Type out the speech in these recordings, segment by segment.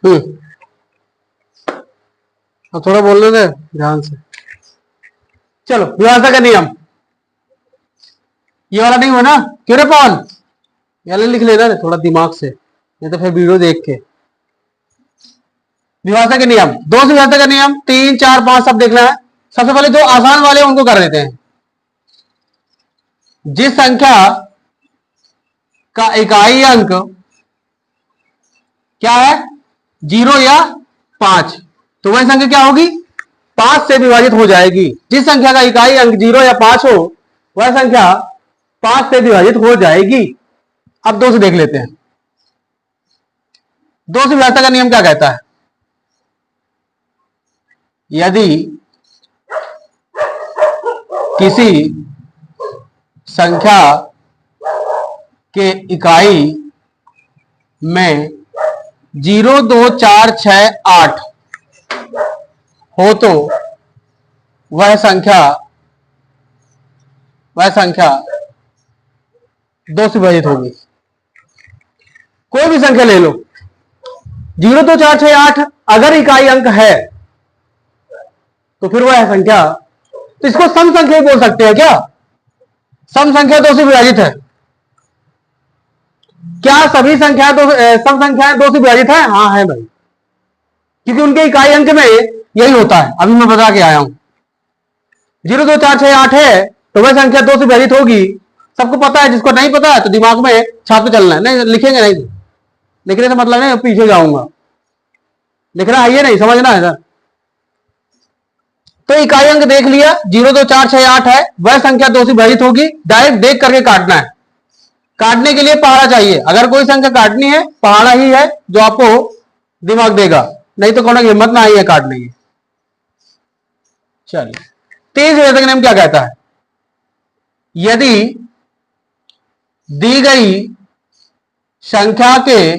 अब थोड़ा बोलने दे ध्यान से। चलो, विभाजक का नियम, ये वाला नहीं हुआ ना? क्यों रे पवन, ये लिख लेना रे थोड़ा दिमाग से, नहीं तो फिर वीडियो देख के। विभाजक के नियम, दो से विभाजक का नियम, 3, 4, 5 सब देखना है। सबसे पहले जो आसान वाले उनको कर देते हैं। जिस संख्या का इकाई अंक क्या है, 0 या 5, तो वह संख्या क्या होगी, 5 से विभाजित हो जाएगी। जिस संख्या का इकाई अंक 0 या 5 हो, वह संख्या 5 से विभाजित हो जाएगी। अब 2 से देख लेते हैं। 2 से विभाजक का नियम क्या कहता है, यदि किसी संख्या के इकाई में 0, 2, 4, 6, 8 हो तो वह संख्या 2 से विभाजित होगी। कोई भी संख्या ले लो, 0, 2, 4, 6, 8 अगर इकाई अंक है तो फिर वह संख्या, तो इसको सम संख्या बोल सकते हैं क्या? सम संख्या 2 से विभाजित है क्या? सभी संख्या सम संख्याएं 2 से विभाजित है? हाँ है भाई, क्योंकि उनके इकाई अंक में यही होता है। अभी मैं बता के आया हूं, 0, 2, 4, 6, 8 है तो वह संख्या 2 से विभाजित होगी। सबको पता है, जिसको नहीं पता है तो दिमाग में छापते चलना है। नहीं लिखेंगे, नहीं लिखने से मतलब नहीं पीछे जाऊंगा, लिखना है ये नहीं, समझना है सर। तो इकाई अंक देख लिया, 0, 2, 4, 6, 8 है, वह संख्या 2 से विभाजित होगी। डायरेक्ट देख करके काटना है। काटने के लिए पहाड़ा चाहिए। अगर कोई संख्या काटनी है, पहाड़ा ही है जो आपको दिमाग देगा, नहीं तो कोनो हिम्मत ना आई है काटने की। चलिए, 23 विभाजक नियम क्या कहता है, यदि दी गई संख्या के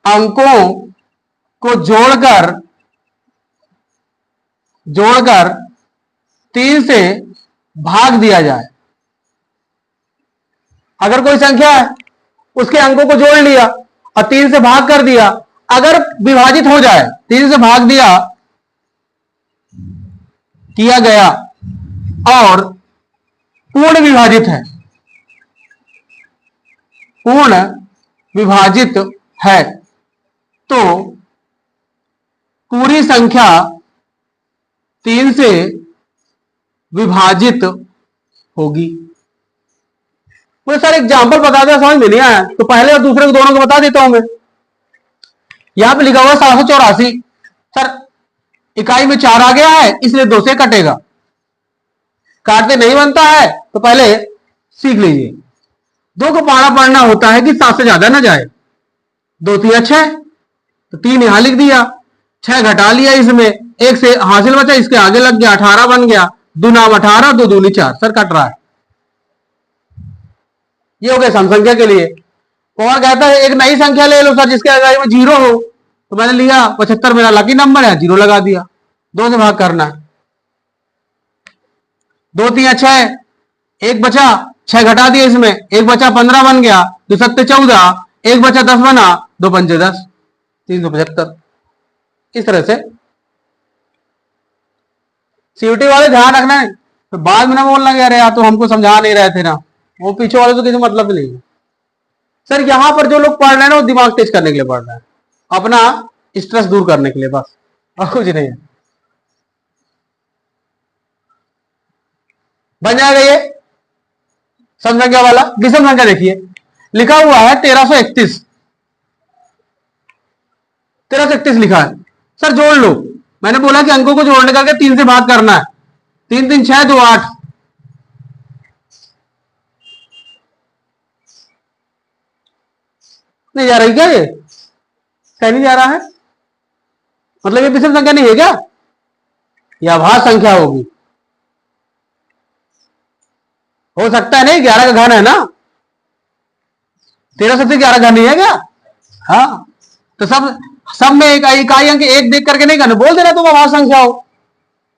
अंकों को जोड़कर 3 से भाग दिया जाए। अगर कोई संख्या है, उसके अंकों को जोड़ लिया और 3 से भाग कर दिया, अगर विभाजित हो जाए, 3 से भाग किया गया और पूर्ण विभाजित है, पूर्ण विभाजित है, तो पूरी संख्या 3 से विभाजित होगी। मुझे सर एग्जाम्पल बता दे, समझ में नहीं आया तो पहले और दूसरे को दोनों को बता देता हूं मैं। यहां पे लिखा हुआ 784, सर इकाई में 4 आ गया है इसलिए 2 से कटेगा। काटते नहीं बनता है तो पहले सीख लीजिए, 2 को पहाड़ा पढ़ना होता है कि 7 से ज्यादा ना जाए। 2 3 6 तो 3 यहां लिख दिया, 6 घटा लिया, इसमें 1 से हासिल बचा, इसके आगे लग गया, 18 बन गया। 2 नाम 18, 2 दूनी 4, सर कट रहा है। ये हो गया सम संख्या के लिए। और कहता है एक नई संख्या ले लो सर जिसके इकाई में 0 हो, तो मैंने लिया 75 मेरा लकी नंबर है, 0 लगा दिया। 2 से भाग करना है, 2 3 6, 1 बचा, 6 घटा दिया, इसमें 1 बचा, 15 बन गया, 2 7 14, 1 बचा 10 बना, 2 5 10, 375। इस तरह से सीयूटी वाले ध्यान रखना है, तो बाद में ना बोलना कि अरे यार तो हमको समझा नहीं रहे थे ना, वो पीछे वाले तो किसी मतलब नहीं है। सर यहां पर जो लोग पढ़ रहे हैं ना वो दिमाग तेज करने के लिए पढ़ रहे हैं, अपना स्ट्रेस दूर करने के लिए, बस और कुछ नहीं है। बन जाएगा ये सम संख्या वाला। विषम संख्या देखिए, लिखा हुआ है 1331, 1331 लिखा है। सर जोड़ लो, मैंने बोला कि अंकों को जोड़ने करके 3 से भाग करना है। 3 3 6 2 8, नहीं जा रही क्या? ये कहीं नहीं जा रहा है, मतलब ये विषम संख्या नहीं है क्या? यह आभास संख्या होगी। हो सकता है नहीं, 11 का घन है ना, 13 से 11 घन नहीं है क्या? हाँ, तो सब में एक इकाई अंक 1 देख करके नहीं करना, बोल देना तुम आभास संख्या हो।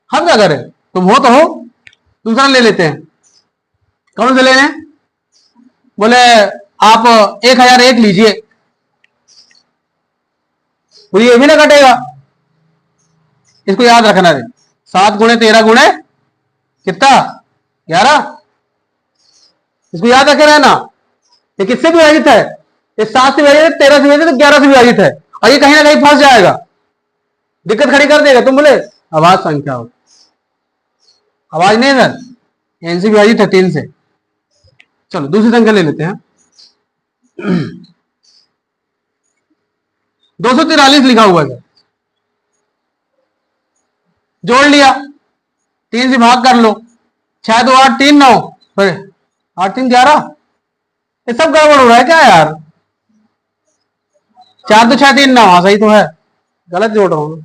हम क्या करें, तुम हो तो हो। दूसरा ले लेते हैं, कौन से ले लें? बोले आप 1001 लीजिए, तो ये भी ना कटेगा, इसको याद रखना है। 7 गुणे 13 गुणे कितना 11, इसको याद रखे रहना। ये किससे विभाजित है? ये 7 से विभाजित है, 13 से विभाजित है, 11 से विभाजित है, और ये कहीं ना कहीं फंस जाएगा, दिक्कत खड़ी कर देगा। तुम बोले आवाज संख्या हो, आवाज नहीं सर, एन से विभाजित है 3 से। चलो दूसरी संख्या ले लेते हैं। 243 लिखा हुआ है, जोड़ लिया, 3 से भाग कर लो, 6 2 8 3 9, फिर 8 3 11, ये सब गड़बड़ हो रहा है क्या यार? 4 2 6 3 9, हाँ सही तो है, गलत जोड़ रहा हूं।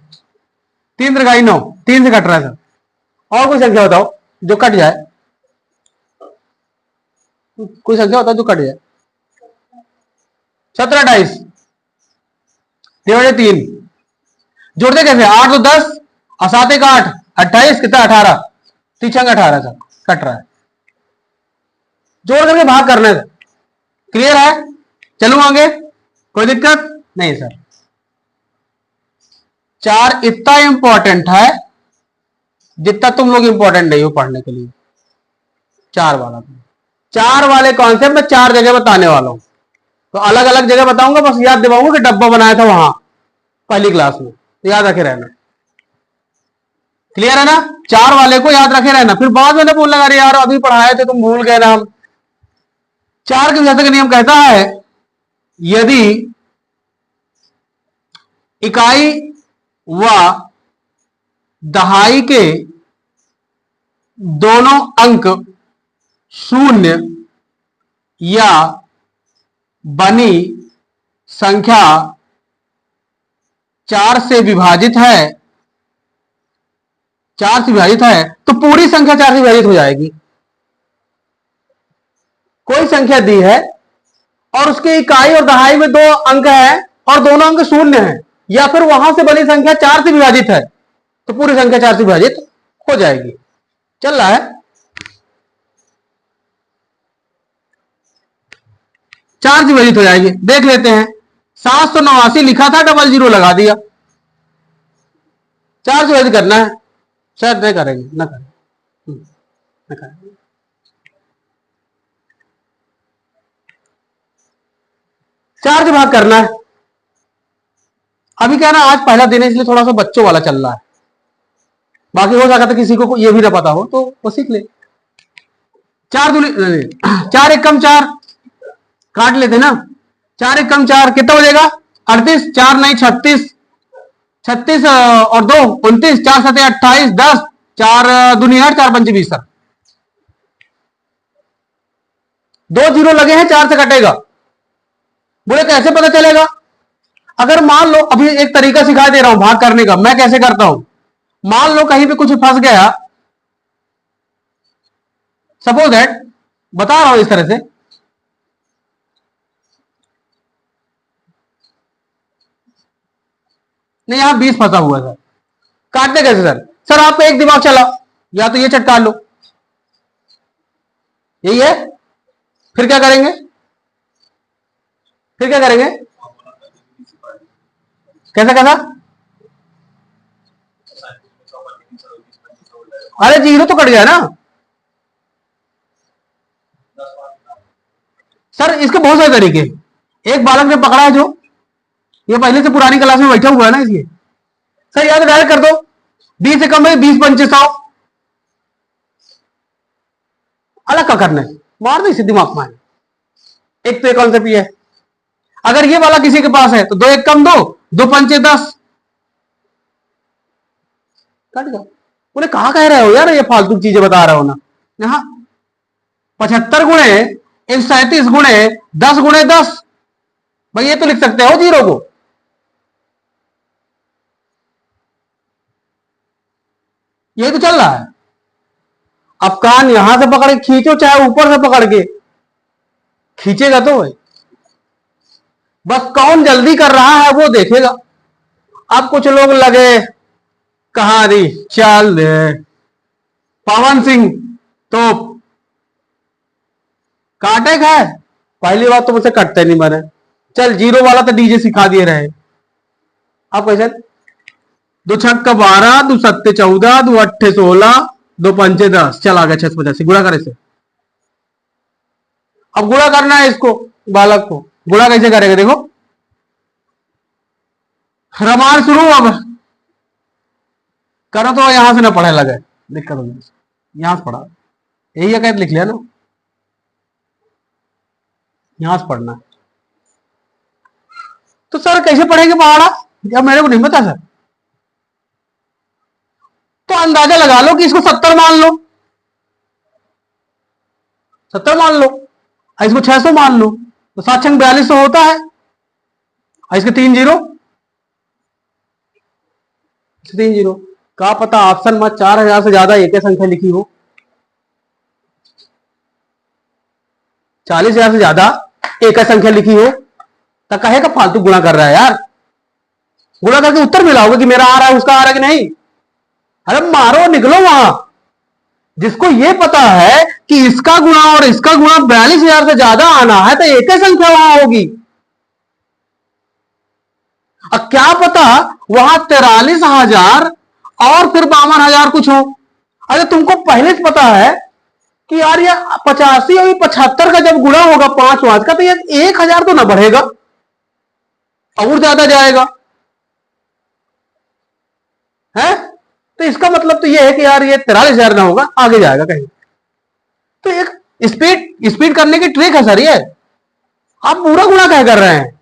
3 3 9, 3 से कट रहा है सर। और कोई संख्या बताओ जो कट जाए, कोई संख्या बताओ जो कट जाए। 17 28 डिवाइडेड 3, जोड़ते कैसे? 8 2 10 और 7 1 8, 28 कितना 18, 3 18 सर, कट रहा है, जोड़ करके भाग करना है। क्लियर है? चलूं आगे, कोई दिक्कत नहीं सर। 4 इतना इंपॉर्टेंट है जितना तुम लोग इंपॉर्टेंट नहीं हो पढ़ने के लिए। 4 वाला, 4 वाले कॉन्सेप्ट में 4 जगह बताने वाला हूं, तो अलग अलग जगह बताऊंगा, बस याद दिलाऊंगा कि डब्बा बनाया था वहां पहली क्लास में, तो याद रखे रहना। क्लियर है ना? 4 वाले को याद रखे रहना, फिर बाद में बोलना अरे यार अभी पढ़ाए थे तुम भूल गए ना। हम 4 के विभाजक का नियम कहता है यदि इकाई व दहाई के दोनों अंक शून्य या बनी संख्या 4 से विभाजित है, 4 से विभाजित है, तो पूरी संख्या 4 से विभाजित हो जाएगी। कोई संख्या दी है और उसकी इकाई और दहाई में 2 अंक है और दोनों अंक शून्य है, या फिर वहां से बनी संख्या 4 से विभाजित है, तो पूरी संख्या 4 से विभाजित हो जाएगी। चल रहा है? 4 से विभाजित हो जाएगी, देख लेते हैं। 789 लिखा था, डबल जीरो लगा दिया। 4 से विभाजित करना है, शायद नहीं करेंगे, ना करेंगे, ना करेंगे। 4 से भाग करना है। अभी क्या ना, आज पहला दिन है इसलिए थोड़ा सा बच्चों वाला चल रहा है, बाकी हो सकता है किसी को ये भी ना पता हो तो वो सीख ले। 4 दूनी 4 1 कम 4, काट लेते ना, 4 1 कम 4 कितना हो जाएगा? 38, 4 नहीं 36, 36 और 2 29, 4 7 28, 10, 4 दूनी 8, 4 पंचे 20 सर। 2 जीरो लगे हैं, 4 से कटेगा। बोले कैसे पता चलेगा? अगर मान लो, अभी एक तरीका सिखा दे रहा हूं भाग करने का, मैं कैसे करता हूं। मान लो कहीं पे कुछ फंस गया, सपोज दैट, बता रहा हूं इस तरह से, नहीं यहां 20 फंसा हुआ है सर, काटते कैसे सर? सर आपको एक दिमाग चला, या तो ये चटका लो, यही है, फिर क्या करेंगे? फिर क्या करेंगे? कैसा कैसा? अरे जीरो तो कट गया ना सर। इसके बहुत सारे तरीके, एक बालक ने पकड़ा है जो ये पहले से पुरानी क्लास में बैठा हुआ है ना, इसलिए सर याद डायरेक्ट कर दो, 20 से कम है, 20 पंचे 100, अलग का करना है, मार दो इसे दिमाग में। एक तो एक कॉन्सेप्ट ये है, अगर ये वाला किसी के पास है तो 2 1 कम 2, 2 पंचे 10, कट गया। बोले कहा कह रहे हो यार, ये फालतू चीजें बता रहे हो ना। यहां 75 गुणे 137 गुणे 10 गुणे 10, भाई ये तो लिख सकते हो जीरो को। ये तो चल रहा है। अब कान यहां से पकड़ के खींचो, चाहे ऊपर से पकड़ के खींचेगा तो भाई, बस कौन जल्दी कर रहा है वो देखेगा। अब कुछ लोग लगे कहानी चल दे, पवन सिंह तो काटे खाए, पहली बात तो मुझसे कटते नहीं बने, चल जीरो वाला तो डीजे सिखा दिए रहे, अब कैसे? दो छक्का 12, दो सत्ते 14, दो अट्ठे 16, दो पंचे 10, चल आ गया 685। गुणा करे से। अब गुणा करना है इसको, बालक को। गुणा कैसे करेगा देखो, रमान शुरू। अब करो तो यहां से ना पढ़े लगे, दिक्कत होगी। यहां से पढ़ा, यही है, लिख लिया ना, यहां से पढ़ना। तो सर कैसे पढ़ेंगे पहाड़ा, या मेरे को नहीं पता सर। तो अंदाजा लगा लो कि इसको 70 मान लो, 70 मान लो, इसको 600 मान लो, तो 7 छंग 4200 होता है। और इसके 3 जीरो, 3 जीरो। का पता ऑप्शन में 4000 से ज्यादा एक संख्या लिखी हो, 40,000 से ज्यादा एक संख्या लिखी हो, तो कहे का फालतू गुणा कर रहा है यार। गुणा करके उत्तर मिला होगा कि मेरा आ रहा है, उसका आ रहा है कि नहीं। अरे मारो निकलो वहां। जिसको ये पता है कि इसका गुणा और इसका गुणा 42,000 से ज्यादा आना है, तो एक ही संख्या वहां होगी। अब क्या पता वहां 43,000 और फिर 52,000 कुछ हो। अरे तुमको पहले से पता है कि यार ये 85 और 75 का जब गुणा होगा 5 का, तो ये 1,000 तो ना बढ़ेगा, और ज्यादा जाएगा है। तो इसका मतलब तो ये है कि यार ये 43,000 ना होगा, आगे जाएगा कहीं। तो एक स्पीड स्पीड करने की ट्रिक है सर ये। आप पूरा गुणा क्या कर रहे हैं,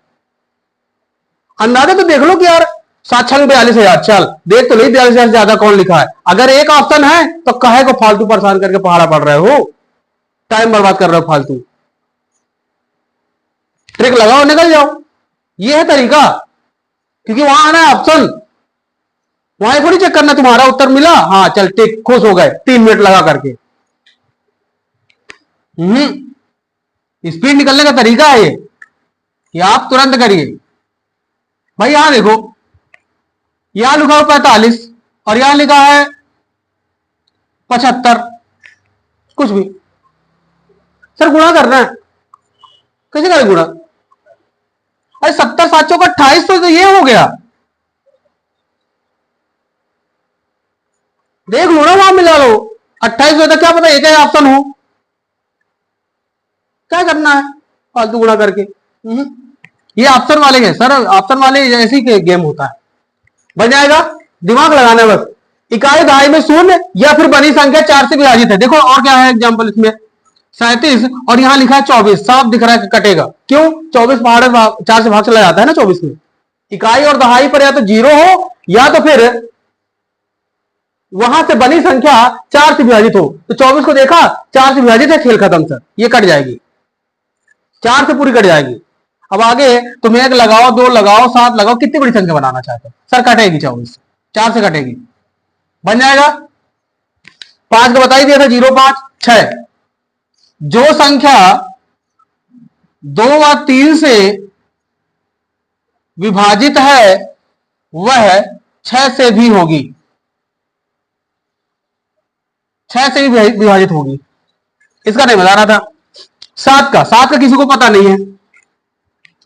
अंदाजा तो देख लो कि यार 7 छंग 42,000। चल देख तो नहीं 42,000 से ज्यादा कौन लिखा है। अगर एक ऑप्शन है तो कहे को फालतू परेशान करके पहाड़ा पड़ रहे हो, टाइम बर्बाद कर रहे हो फालतू। ट्रिक लगाओ, निकल जाओ, ये है तरीका। क्योंकि वहां आना है ऑप्शन, वहां थोड़ी चेक करना तुम्हारा उत्तर मिला, हाँ चल टिक, खुश हो गए 3 मिनट लगा करके। स्पीड निकलने का तरीका है ये, कि आप तुरंत करिए। भाई यहां देखो, यहां लिखा हो 45 और यहां लिखा है 75, कुछ भी। सर गुणा करना है, कैसे करें गुणा? अरे 70 7 का 28, तो ये हो गया। देख लो ना, वहां मिला लो 28 में, तो क्या पता एक ही ऑप्शन हो। क्या करना है फालतू गुणा करके। ये ऑप्शन वाले हैं सर, ऑप्शन वाले ऐसी गेम होता है। बन जाएगा, दिमाग लगाना बस। इकाई दहाई में शून्य या फिर बनी संख्या 4 से विभाजित है। देखो और क्या है एग्जांपल इसमें, 37 और यहां लिखा है 24, साफ दिख रहा है कि कटेगा। क्यों? 24 पहाड़ 4 से भाग चला जाता है ना 24 में। इकाई और दहाई पर या तो 0 हो, या तो फिर वहां से बनी संख्या 4 से विभाजित हो। तो 24 को देखा 4 से विभाजित है, खेल खत्म सर, ये कट जाएगी, 4 से पूरी कट जाएगी। अब आगे तुम 1 लगाओ, 2 लगाओ, 7 लगाओ, कितनी बड़ी संख्या बनाना चाहते हो सर, कटेगी 24, 4 से कटेगी, बन जाएगा। 5 का बता ही दिया था, 0 5 6। जो संख्या 2 व 3 से विभाजित है वह 6 से भी होगी, 6 से भी विभाजित होगी। इसका नहीं बता रहा था। 7 का किसी को पता नहीं है,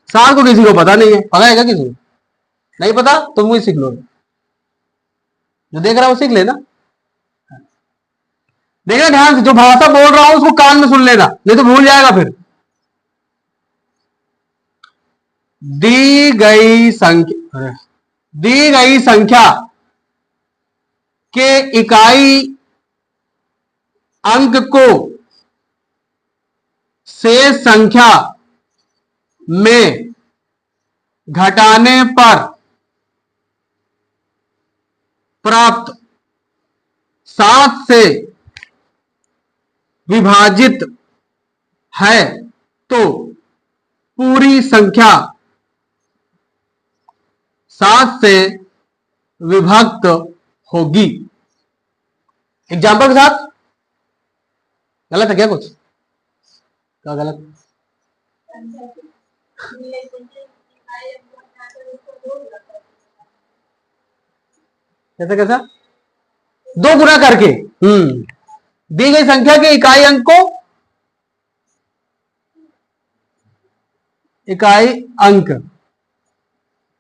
7 को किसी को पता नहीं है। पता है क्या किसी को? नहीं पता, तुम वही सीख लो, जो देख रहा है वो सीख लेना। देखना ध्यान से, जो भाषा बोल रहा हूं उसको कान में सुन लेना, नहीं तो भूल जाएगा फिर। दी गई संख्या के इकाई अंक को शेष संख्या में घटाने पर प्राप्त 7 से विभाजित है तो पूरी संख्या 7 से विभक्त होगी। एग्जाम्पल के साथ। गलत है क्या कुछ? क्या गलत? कैसा कैसा? 2 गुना करके दी गई संख्या के इकाई अंक को, इकाई अंक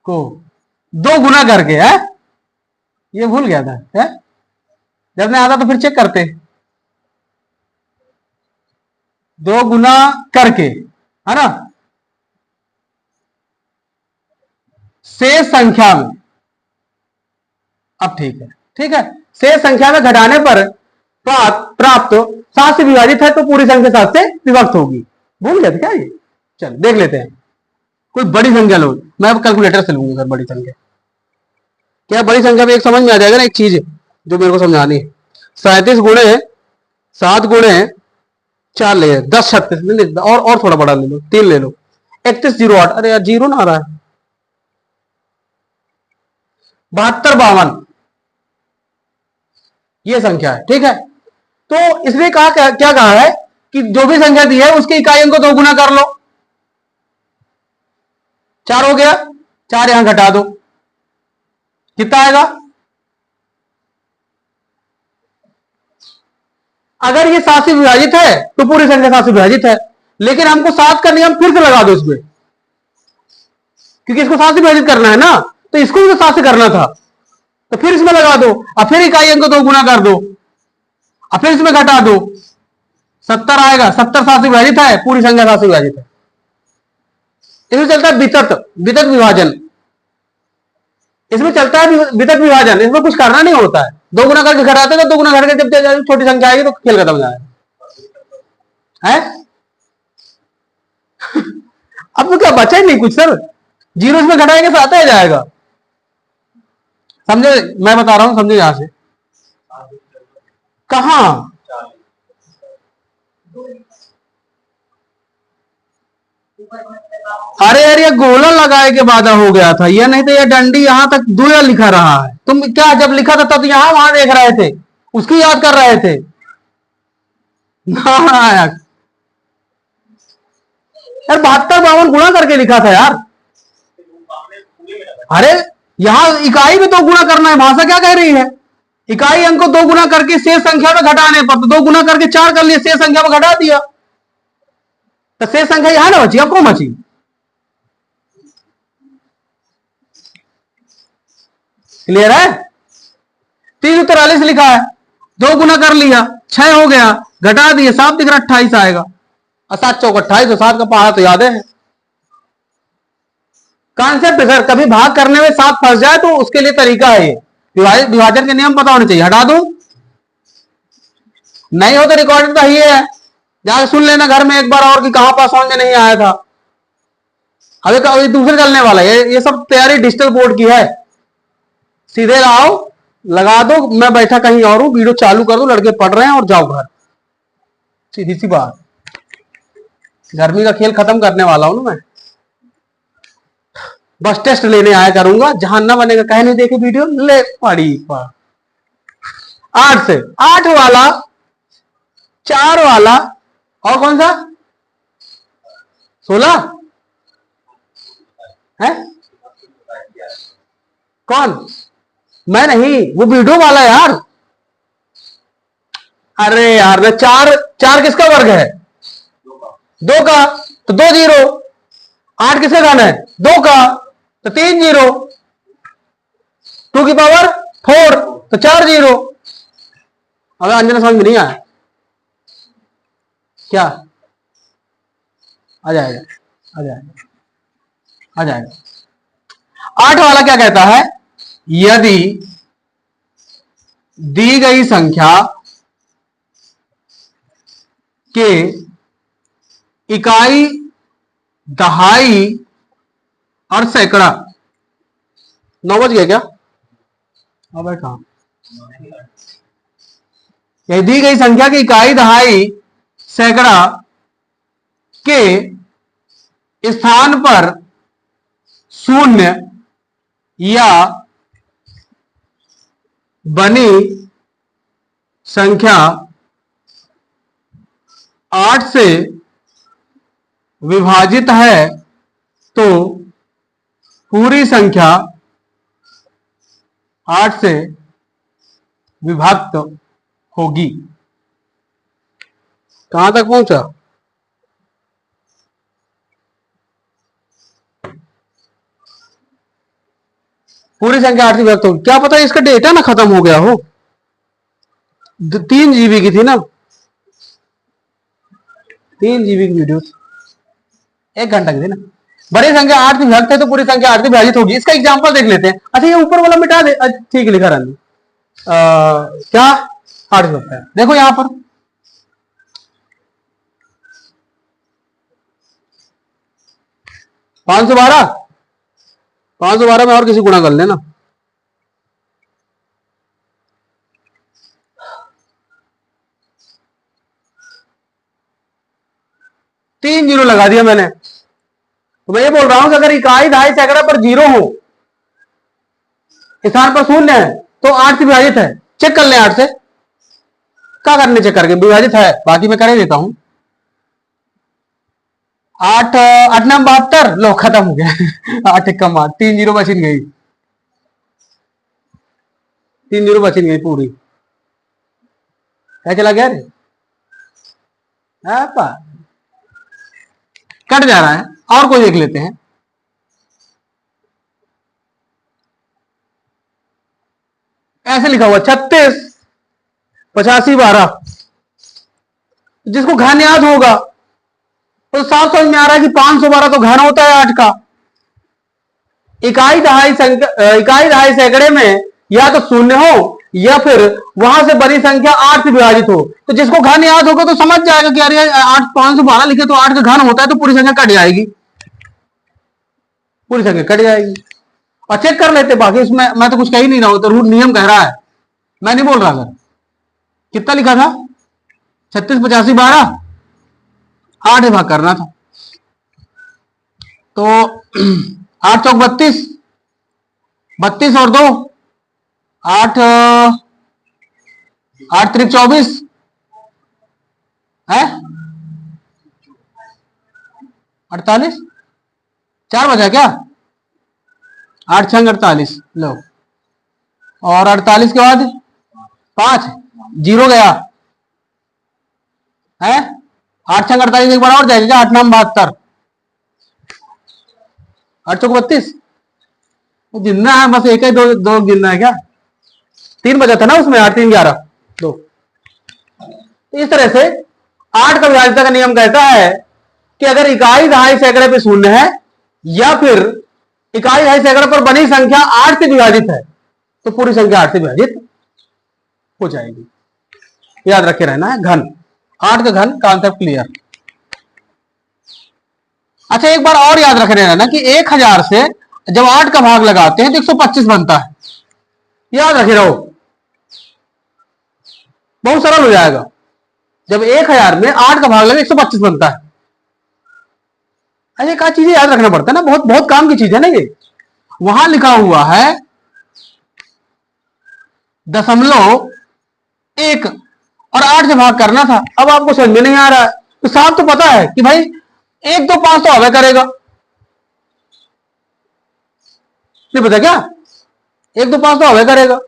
को दो गुना करके है, ये भूल गया था है? जब नहीं आता तो फिर चेक करते। दो गुना करके, है ना, शेष संख्या में, अब ठीक है, ठीक है, शेष संख्या में घटाने पर प्राप्त 7 से विभाजित है तो पूरी संख्या 7 से विभक्त होगी। भूल गए थे क्या ये? चलो देख लेते हैं। कोई बड़ी संख्या लो, मैं अब कैलकुलेटर से लूंगा सर बड़ी संख्या। क्या बड़ी संख्या में एक समझ में आ जाएगा ना एक चीज जो मेरे को समझानी है। 37 गुणे 7 गुणे 4 ले 10 36, और थोड़ा बड़ा ले लो, 3 ले लो, 3108। अरे यार जीरो ना आ रहा है, 7252 ये संख्या है, ठीक है। तो इसने कहा क्या कहा है कि जो भी संख्या दी है उसके इकाइयों को 2 गुना कर लो। 4 हो गया, 4 यहां घटा दो, कितना आएगा? अगर ये 7 से विभाजित है तो पूरी संख्या 7 से विभाजित है, लेकिन हमको 7 का नियम फिर से लगा दो इसमें, क्योंकि इसको 7 से विभाजित करना है ना, तो इसको भी तो 7 से करना था, तो फिर इसमें लगा दो, अब फिर इकाइयों को 2 गुना कर दो, अब फिर इसमें घटा दो, 70 आएगा। 70 7 से विभाजित है, पूरी संख्या 7 से विभाजित है। इसमें चलता है वितत विभाजन, इसमें चलता है वितत विभाजन, इसमें कुछ करना नहीं होता है। 2 गुना करके घटाते तो 2 गुना करके जब छोटी संख्या आएगी तो खेल खत्म हो जाएगा है। अब तो क्या बचा ही नहीं कुछ सर, जीरो में घटाएंगे तो आता ही जाएगा। समझे? मैं बता रहा हूं, समझे यहां से। कहां? अरे यार ये गोला लगाए के वादा हो गया था ये, नहीं तो ये डंडी यहां तक दुया लिखा रहा है। तुम क्या जब लिखा था तब यहां वहां देख रहे थे, उसकी याद कर रहे थे। नारायण यार 72 52 गुणा करके लिखा था यार। अरे यहां इकाई में 2 गुना करना है, भाषा क्या कह रही है? इकाई अंक को 2 गुना करके शेष संख्या में घटाने पर, तो 2 गुना करके 4 कर लिए, शेष संख्या में घटा दिया, तो शेष संख्या यहां ना बची, अब कौन बची? क्लियर है? 343 लिखा है, 2 गुना कर लिया 6 हो गया, घटा दिए 7 दिख रहा 28 आएगा, और 7 चौक 28, 7 का पहाड़ा तो याद है। कॉन्सेप्ट सर, कभी भाग करने में 7 फंस जाए तो उसके लिए तरीका है ये, विभाजन के नियम पता होने चाहिए। हटा दो, नहीं हो तो रिकॉर्डिंग तो ही है, जाकर सुन लेना घर में एक बार और कि कहां पास समझ में नहीं आया था। अभी दूसरे चलने वाला है ये सब तैयारी डिजिटल बोर्ड की है। सीधे आओ, लगा दो, मैं बैठा कहीं और हूं, वीडियो चालू कर दो, लड़के पढ़ रहे हैं और जाओ घर, सीधी सी बात। गर्मी का खेल खत्म करने वाला हूं ना मैं, बस टेस्ट लेने आया करूंगा, जहां ना बनेगा कहे नहीं देखे वीडियो ले पड़ी। 8 से 8 वाला, 4 वाला, और कौन सा? 16 है? कौन? मैं नहीं, वो वीडियो वाला यार। अरे यार ना, 4 4 किसका वर्ग है? 2 का, तो 2 जीरो। 8 किसका घन है? 2 का, तो 3 जीरो। 2 की पावर 4, तो 4 जीरो। अबे अंजना समझ में नहीं आया क्या? आ जाएगा, आ जाएगा, आ जाएगा। 8 वाला क्या कहता है? यदि दी गई संख्या के इकाई, दहाई और सैकड़ा, 9 बज गया क्या? अब कहां? यदि दी गई संख्या की इकाई, दहाई, सैकड़ा के स्थान पर शून्य या बनी संख्या 8 से विभाजित है तो पूरी संख्या 8 से विभक्त होगी। कहां तक पहुंचा? पूरी संख्या 8 से विभक्त होगी। क्या पता इसका डेटा ना खत्म हो गया हो, 3 GB की थी ना, 3 GB की वीडियो, 1 घंटा की थी ना। बड़ी संख्या 8 से विभक्त है तो पूरी संख्या 8 से विभाजित होगी। इसका एग्जांपल देख लेते हैं। अच्छा, ये ऊपर वाला मिटा दे। ठीक है, लिखा रहने क्या 8 से विभक्त है। देखो यहां पर 512, 512 में और किसी गुणा कर लेना। तीन जीरो लगा दिया मैंने। तो मैं ये बोल रहा हूं कि अगर इकाई दहाई सैकड़ा पर जीरो हो, स्थान पर शून्य है, तो 8 से विभाजित है। चेक कर लें 8 से, क्या करने चेक करके, विभाजित है, बाकी मैं कर ही देता हूं। 8 8 नाम 72, लो खत्म हो गया। 8 कम 8, 3 जीरो बची गई, 3 जीरो बची गई पूरी। क्या चला गया रे, कट जा रहा है। और कोई देख लेते हैं। ऐसे लिखा हुआ 36 85 12, जिसको घन याद होगा तो साफ समझ में आ रहा है कि 512 तो घन होता है 8 का। इकाई दहाई सैकड़े में या तो शून्य हो या फिर वहां से बड़ी संख्या 8 से विभाजित हो। तो जिसको घन याद होगा तो समझ जाएगा कि अरे 8 512 लिखे तो 8 का घन होता है, तो पूरी संख्या कट जाएगी, पूरी संख्या कट जाएगी। और चेक कर लेते बाकी, उसमें मैं तो कुछ कह ही नहीं रहा हूं, तो रूट नियम कह रहा है, मैं नहीं बोल रहा। अगर कितना लिखा था, 36 85 12, 8 भाग करना था। तो 8 चौक 32, 32 और 2 8, 8 त्रिक 24 है 48, 4 बजा क्या, 8 छंग 48, लो। और 48 के बाद 5 जीरो गया है, 8 छंग 48 एक बार और जाएगा, 8 नाम 72, 8 चौक 32, गिनना है बस, एक ही दो दो गिनना है क्या, 3 बजा था ना उसमें, 8 3 11 2। इस तरह से 8 का विभाज्यता का नियम कहता है कि अगर इकाई दहाई सैकड़े पे शून्य है या फिर इकाई दहाई सैकड़े पर बनी संख्या 8 से विभाजित है, तो पूरी संख्या 8 से विभाजित हो जाएगी। याद रखे रहना है घन, 8 का घन, कॉन्सेप्ट क्लियर। अच्छा, एक बार और याद रखे रहना कि 1000 से जब 8 का भाग लगाते हैं तो 125 बनता है। याद रखे रहो, बहुत सरल हो जाएगा। जब 1000 में 8 का भाग लगे 125 बनता है। ऐसे क्या चीजें याद रखना पड़ता है ना, बहुत बहुत काम की चीज है ना ये। वहां लिखा हुआ है 0.1 और 8 से भाग करना था। अब आपको समझ में नहीं आ रहा है तो साफ तो पता है कि भाई 1 2 5 तो हवे करेगा, नहीं पता क्या, 1 2 5 तो हवे करेगा।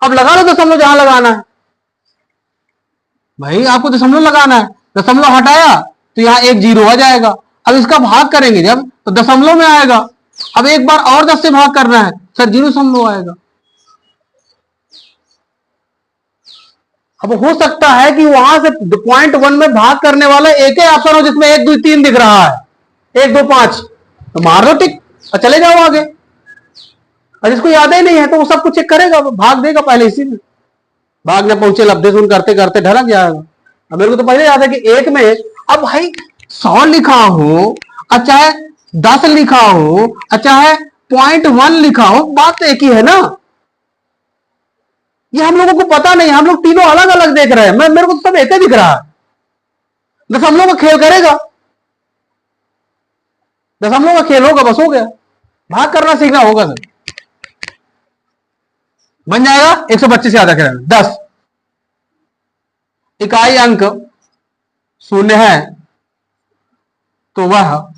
अब लगा लो दशमलव जहां लगाना है, भाई आपको दशमलव लगाना है, दशमलव हटाया तो यहां 1 जीरो आ जाएगा। अब इसका भाग करेंगे जब तो दशमलव में आएगा। अब एक बार और 10 से भाग करना है, सर 0.0 आएगा। अब हो सकता है कि वहां से .1 में भाग करने वाला एक ही ऑप्शन हो जिसमें 1 2 3 दिख रहा है, 1 2 5, तो मार दो टिक और चले जाओ आगे। और जिसको याद ही नहीं है तो वो सब कुछ चेक करेगा, भाग देगा पहले इसी में, भाग न पहुंचे लब्धे सुन करते करते ढलक जाएगा। अब मेरे को तो पहले याद है कि एक में, अब भाई 100 लिखा हो, अच्छा है 10 लिखा हो, अच्छा है .1 लिखा हो, बात तो एक ही है ना। ये हम लोगों को पता नहीं, हम लोग तीनों अलग अलग देख रहे हैं। मेरे को तो सब एक ही दिख रहा है। दशमलव का खेल करेगा, दशमलव का खेल होगा, बस हो गया। भाग करना सीखना होगा सर, बन जाएगा 125 याद रखेगा। 10 इकाई अंक शून्य है तो वह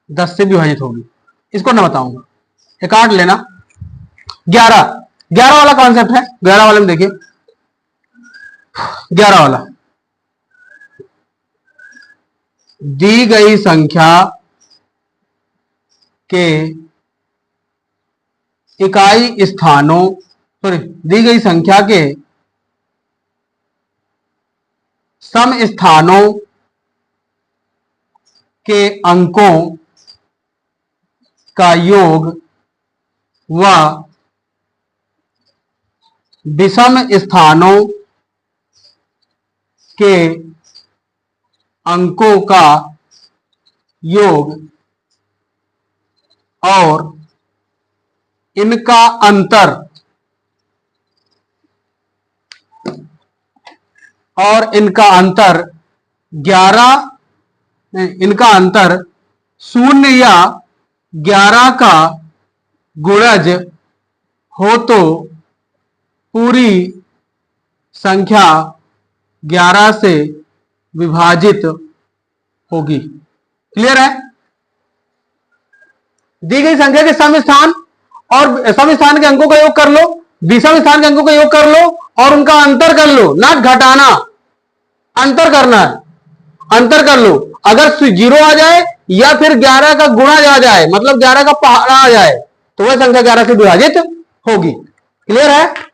10 से विभाजित होगी। इसको ना बताऊंगा, ये काट लेना। 11 11 वाला कॉन्सेप्ट है, 11 वाले में देखिए, 11 वाला, दी गई संख्या के इकाई स्थानों सॉरी दी गई संख्या के सम स्थानों के अंकों का योग व विषम स्थानों के अंकों का योग और इनका अंतर और इनका अंतर 11 इनका अंतर 0 या 11 का गुणज हो तो पूरी संख्या 11 से विभाजित होगी। क्लियर है? दी गई संख्या के सम स्थान और सम स्थान के अंकों का योग कर लो, विषम स्थान के अंकों का योग कर लो और उनका अंतर कर लो, ना घटाना, अंतर करना है, अंतर कर लो। अगर 0 आ जाए या फिर 11 का गुणा आ जाए, मतलब 11 का पहाड़ा आ जाए, तो वह संख्या 11 से विभाजित होगी। क्लियर है?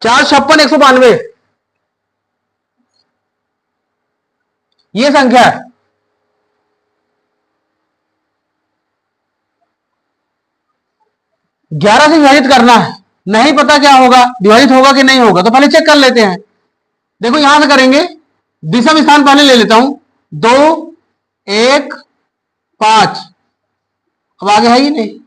चार 56,192 ये संख्या है। ग्यारह से विभाजित करना है, नहीं पता क्या होगा, विभाजित होगा कि नहीं होगा, तो पहले चेक कर लेते हैं। देखो यहां से करेंगे, विषम स्थान पहले ले लेता हूं, 2 1 5, अब आगे है ही नहीं,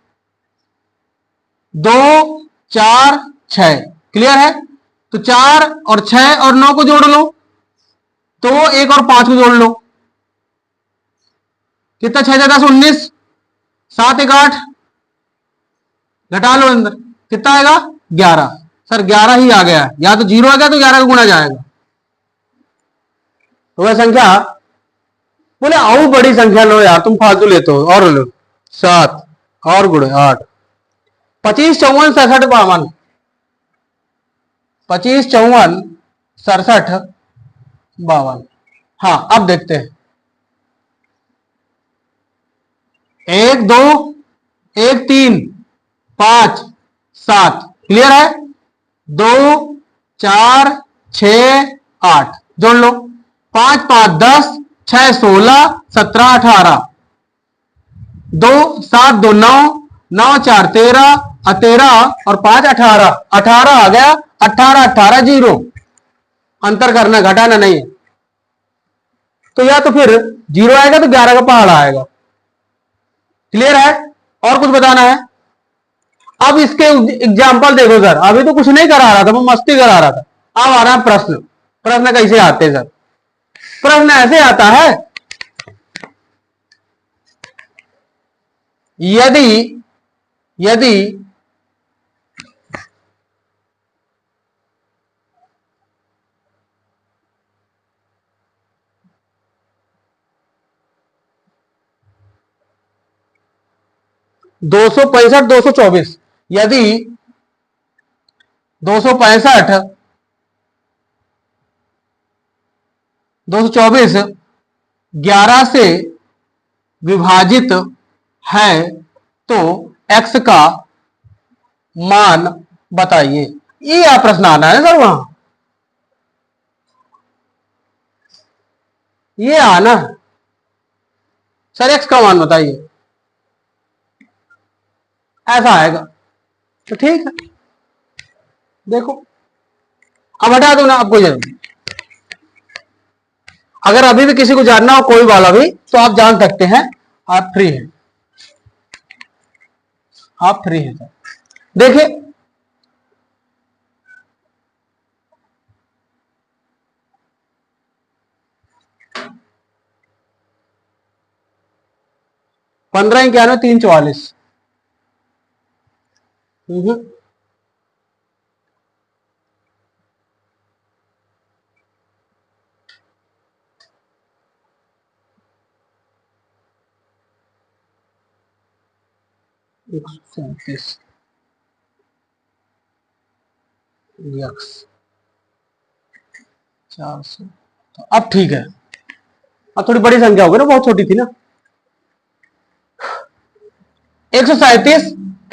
2 4 6। क्लियर है? तो 4 और 6 और 9 को जोड़ लो, तो 1 और 5 को जोड़ लो, कितना 6 10 19, 7 1 8, घटा लो अंदर, कितना आएगा 11। सर 11 ही आ गया, या तो 0 आ गया तो 11 का गुणा जाएगा, तो वह संख्या बोले आओ बड़ी संख्या लो यार, तुम फालतू लेते हो, और लो 7 और गुणे 8, 25 54 67 52, 25 54 67 52। हाँ अब देखते हैं, 1 2 1 3 5 7। क्लियर है? 2 4 6 8 जोड़ लो, 5 5 10, 6 16 17 18, 2 7 2 9, 9 4 13, 13 और 5 18, 18 आ गया, 18 18 0, अंतर करना, घटाना नहीं है। तो या तो फिर 0 आएगा तो 11 का पहाड़ा आएगा। क्लियर है? और कुछ बताना है? अब इसके एग्जाम्पल देखो सर, अभी तो कुछ नहीं करा रहा था, मैं मस्ती करा रहा था। अब आ रहा है प्रश्न। प्रश्न कैसे आते हैं सर? प्रश्न ऐसे आता है, यदि यदि 265 224, यदि 265 224 11 से विभाजित है तो x का मान बताइए। ये आप प्रश्न आना है सर, वहां ये आना सर, x का मान बताइए, ऐसा आएगा। तो ठीक है, देखो अब हटा दो ना, आपको जरूर, अगर अभी भी किसी को जानना हो कोई वाला भी, तो आप जान सकते हैं, आप फ्री हैं, आप फ्री हैं सर। देखिए 15 91 344, 137 यक्स 400। तो अब ठीक है, अब थोड़ी बड़ी संख्या होगी ना, बहुत छोटी थी ना। 137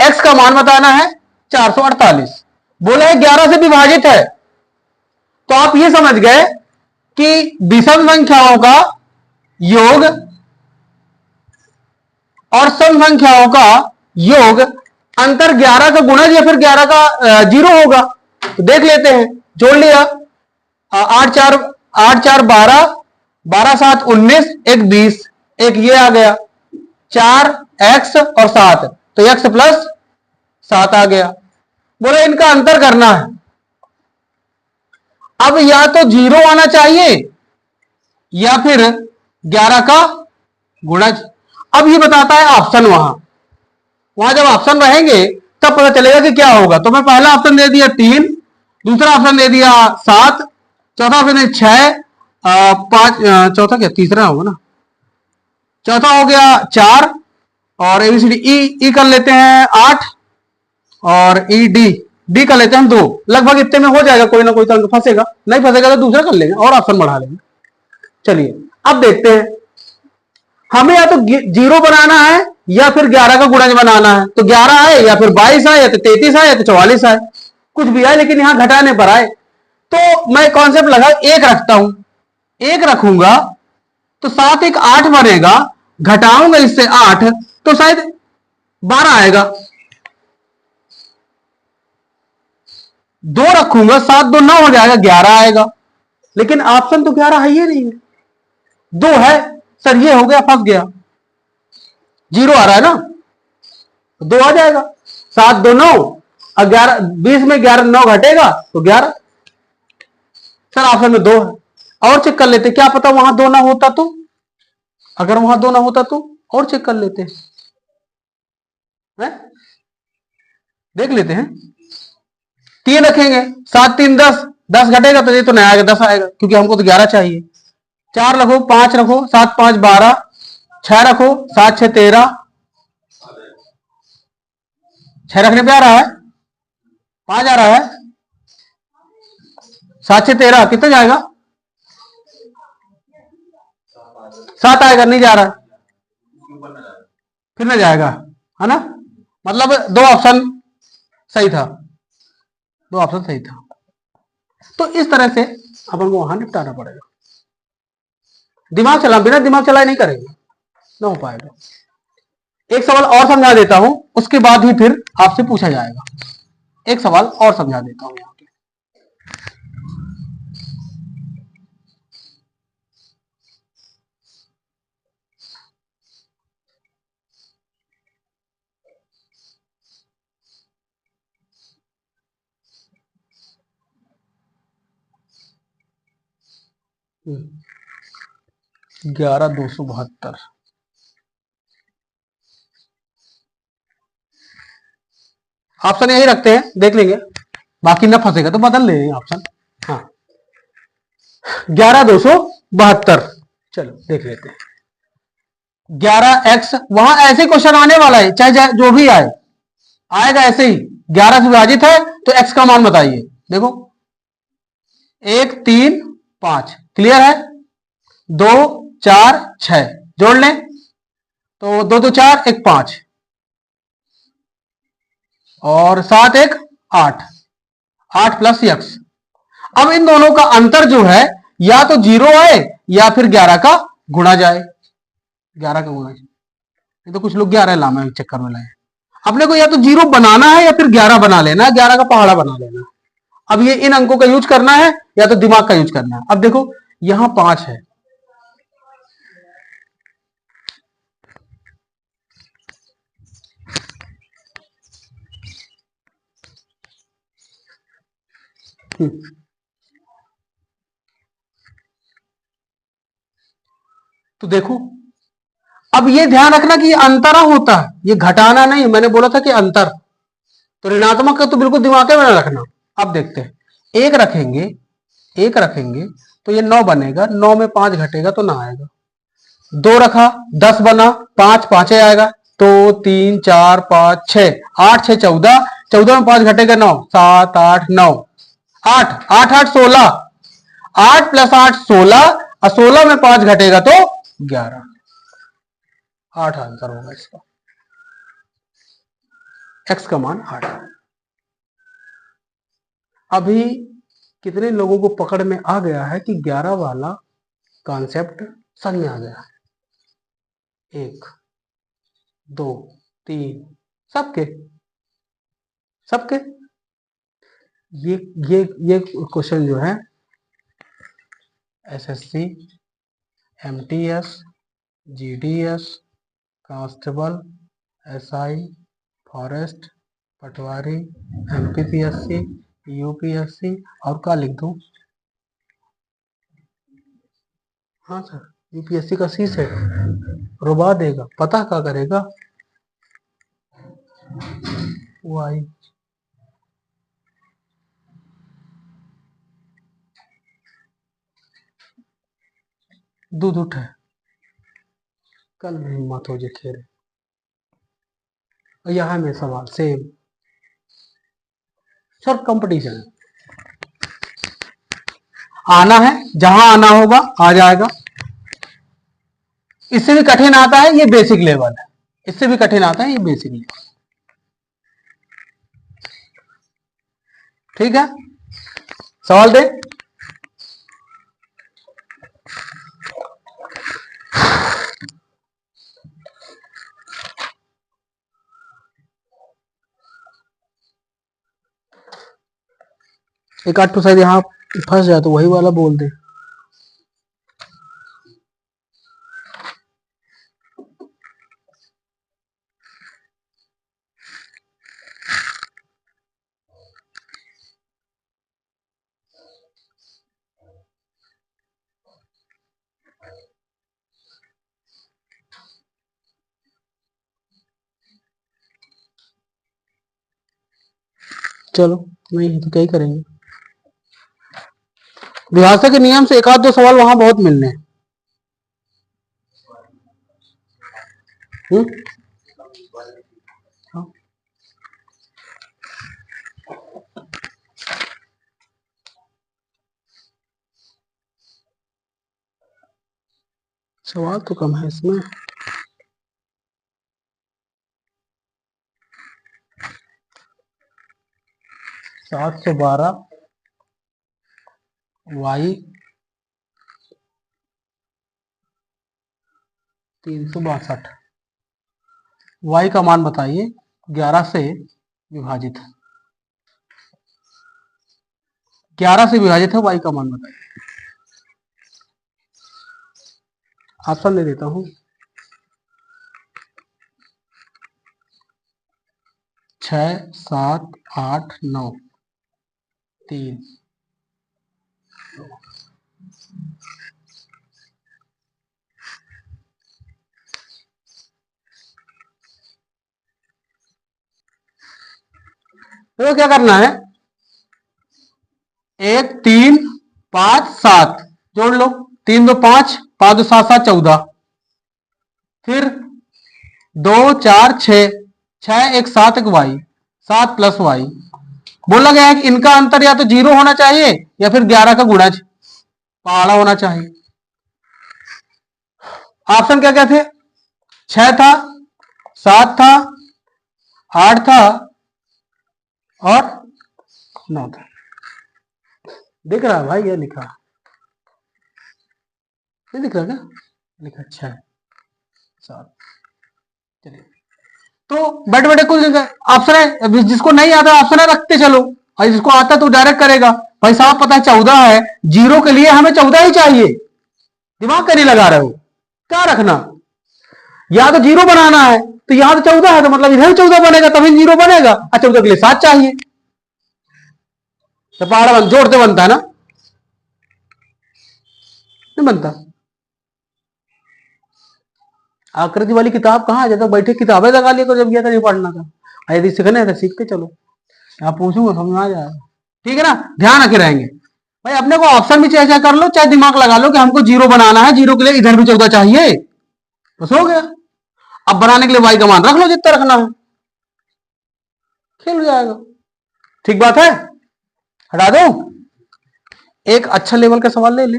एक्स का मान बताना है 448, बोला है 11 से विभाजित है। तो आप ये समझ गए कि विषम संख्याओं का योग और सम संख्याओं का योग अंतर 11 का गुणज या फिर 11 का जीरो होगा। तो देख लेते हैं, जोड़ लिया, 8 4 12 7 19, एक 20, एक ये आ गया 4x और 7, तो x प्लस 7 आ गया। बोले इनका अंतर करना है। अब या तो जीरो आना चाहिए या फिर 11 का गुणज। अब ये बताता है ऑप्शन, वहां जब ऑप्शन रहेंगे तब पता चलेगा कि क्या होगा। तो मैं पहला ऑप्शन दे दिया 3, दूसरा ऑप्शन दे दिया 7, चौथा ऑप्शन है 6, 5, चौथा क्या तीसरा होगा ना, चौथा हो गया 4, और एबीसीडी ई कर लेते हैं 8, और ई डी कर लेते हैं 2। लगभग इतने में हो जाएगा, कोई ना कोई तो फंसेगा, नहीं फंसेगा तो दूसरा कर लेंगे और ऑप्शन बढ़ा लेंगे। चलिए अब देखते हैं, हमें या तो जीरो बनाना है या फिर 11 का गुणज बनाना है। तो 11 है या फिर 22 है या तो 33 है या तो 44 है, कुछ भी है, लेकिन यहां घटाने पर आए। तो मैं कॉन्सेप्ट लगा, एक रखता हूं, एक रखूंगा तो 7 1 8 बनेगा, घटाऊंगा इससे 8 तो शायद 12 आएगा। 2 रखूंगा, 7 2 9 हो जाएगा, 11 आएगा। लेकिन ऑप्शन तो 11 है ही नहीं है, 2 है। सर ये हो गया, फंस गया, जीरो आ रहा है ना, 2 आ जाएगा। 7 2 9, 11 20 में 11 9 घटेगा तो 11। सर ऑप्शन में 2 है, और चेक कर लेते, क्या पता वहां 2 ना होता तो, अगर वहां 2 ना होता तो और चेक कर लेते हैं, देख लेते हैं। 3 रखेंगे, 7 3 10, 10 घटेगा तो ये तो नहीं आएगा, 10 आएगा, क्योंकि हमको तो 11 चाहिए। 4 रखो, 5 रखो, 7 5 12, 6 रखो, 7 6 13, 6 रखने पे आ रहा है, 5 आ रहा है, 7 6 13 कितना जाएगा, 7 आएगा, नहीं जा रहा, फिर ना जाएगा, है ना। मतलब 2 ऑप्शन सही था, 2 ऑप्शन सही था। तो इस तरह से अपन को वहां निपटाना पड़ेगा, दिमाग चला, बिना दिमाग चलाए नहीं करेंगे, ना हो पाएगा। एक सवाल और समझा देता हूं, उसके बाद ही फिर आपसे पूछा जाएगा। एक सवाल और समझा देता हूं यहां पे। हम्म। 11,272 ऑप्शन यही रखते हैं, देख लेंगे, बाकी ना फंसेगा तो बदल लेंगे ऑप्शन। हाँ 11,272, चलो देख लेते हैं। 11x, वहां ऐसे क्वेश्चन आने वाला है, चाहे जो भी आए, आएगा ऐसे ही। 11 से विभाजित है तो x का मान बताइए। देखो 1 3 5, क्लियर है, 2 4 6 जोड़ लें तो 2 2 4 1 5, और 7 1 8, 8 प्लस x। अब इन दोनों का अंतर जो है, या तो 0 आए या फिर 11 का गुणा जाए, 11 का गुणा। ये तो कुछ लोग 11 लामे चक्कर में लाए। अपने को या तो 0 बनाना है या फिर 11 बना लेना है, 11 का पहाड़ा बना लेना है। अब ये इन अंकों का यूज करना है या तो दिमाग का यूज करना है। अब देखो यहां 5 है, तो देखो अब ये ध्यान रखना कि ये अंतरा होता है, ये घटाना नहीं। मैंने बोला था कि अंतर, तो ऋणात्मक का तो बिल्कुल दिमाग में ना रखना। अब देखते हैं, एक रखेंगे, एक रखेंगे तो ये 9 बनेगा, 9 में 5 घटेगा तो ना आएगा। 2 रखा 10 बना, 5 5 आएगा, तो 3 4 5 6, 8 6 14, 14 में 5 घटेगा 9, 7 8 9, 8 8 8 16, 8 प्लस 8 16, और 16 में 5 घटेगा तो 11, 8 आंसर होगा इसका। x का मान 8। अभी कितने लोगों को पकड़ में आ गया है कि 11 वाला कॉन्सेप्ट समझ में आ गया है? 1 2 3, सबके सबके ये क्वेश्चन जो है SSC, MTS, GDS, constable, SI, forest, patwari, MPPSC, UPSC, और क्या लिख दूं? हाँ सर, यूपीएससी का सी सेट रुबा देगा, पता क्या करेगा? वाई दूध उठे कल हिम्मत हो जे खेरे। यहाँ में सवाल सेम सर, कंपटीशन है, आना है, जहां आना होगा आ जाएगा। इससे भी कठिन आता है, ये बेसिक लेवल है, इससे भी कठिन आता है, ये बेसिक लेवल। ठीक है, सवाल दे। एक आध तो शायद यहाँ फंस जाए तो वही वाला बोल दे। चलो नहीं है तो क्या ही करेंगे। विभाषा के नियम से एक आध दो सवाल वहां बहुत मिलने हैं। हाँ। सवाल तो कम है इसमें। सात 712 वाई 362, वाई का मान बताइए 11 से विभाजित है, 11 से विभाजित है, वाई का मान बताइए। ऑप्शन दे देता हूं, 6 7 8 9 3। तो क्या करना है, 1 3 5 7 जोड़ लो, 3 2 5, 5 2 7 7 14, फिर 2 4 6, 6 1 7 1 वाई, 7 प्लस वाई। बोला गया है कि इनका अंतर या तो 0 होना चाहिए या फिर 11 का गुणज पहाड़ा होना चाहिए। ऑप्शन क्या क्या थे? 6 था, 7 था, 8 था और 9 था। दिख रहा है भाई, ये लिखा नहीं दिख रहा क्या? लिखा 6 7। चलिए, तो बैठे बैठे कुछ ऑप्शन है, जिसको नहीं आता ऑप्शन है रखते चलो, और जिसको आता तो डायरेक्ट करेगा। भाई साहब पता है 14 है, 0 के लिए हमें 14 ही चाहिए, दिमाग का नहीं लगा रहे हो, क्या रखना? या तो 0 बनाना है, तो यहां तो 14 है, तो मतलब इधर 14 बनेगा, तभी 0 बनेगा। और 14 के लिए 7 चाहिए, तो पहाड़ा जोड़ते बनता है ना, नहीं बनता। आकृति वाली किताब कहाँ है? जब तक बैठे किताबें लगा लिया तो जब गया था नहीं पढ़ना था। यदि सीखना है तो सीखते चलो, आप पूछूंगा समझ आ जाएगा। ठीक है ना, ध्यान रखे रहेंगे भाई। अपने को ऑप्शन भी चाहे कर लो, चाहे दिमाग लगा लो कि हमको 0 बनाना है, 0 के लिए इधर भी 14 चाहिए, बस हो गया। अब बनाने के लिए y का मान रख लो जितना रखना है, खेल हो जाएगा। ठीक बात है, हटा दो। एक अच्छा लेवल का सवाल ले ले,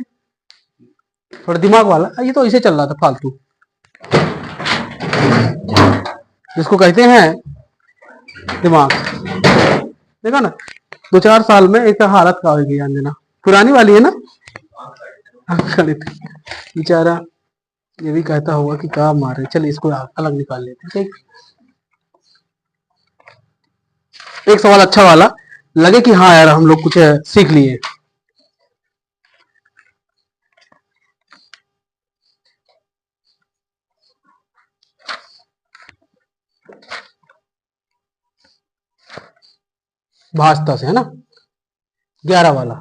थोड़ा दिमाग वाला। ये तो इसे चल रहा था फालतू, जिसको कहते हैं दिमाग। देखो ना, 2-4 साल में एक हालत का होगी, ध्यान देना। पुरानी वाली है ना बेचारा, ये भी कहता होगा कि क्या मारे। चलिए इसको अलग निकाल लेते हैं। एक सवाल अच्छा वाला लगे कि हाँ यार हम लोग कुछ सीख लिए। भाषता से है ना, 11 वाला।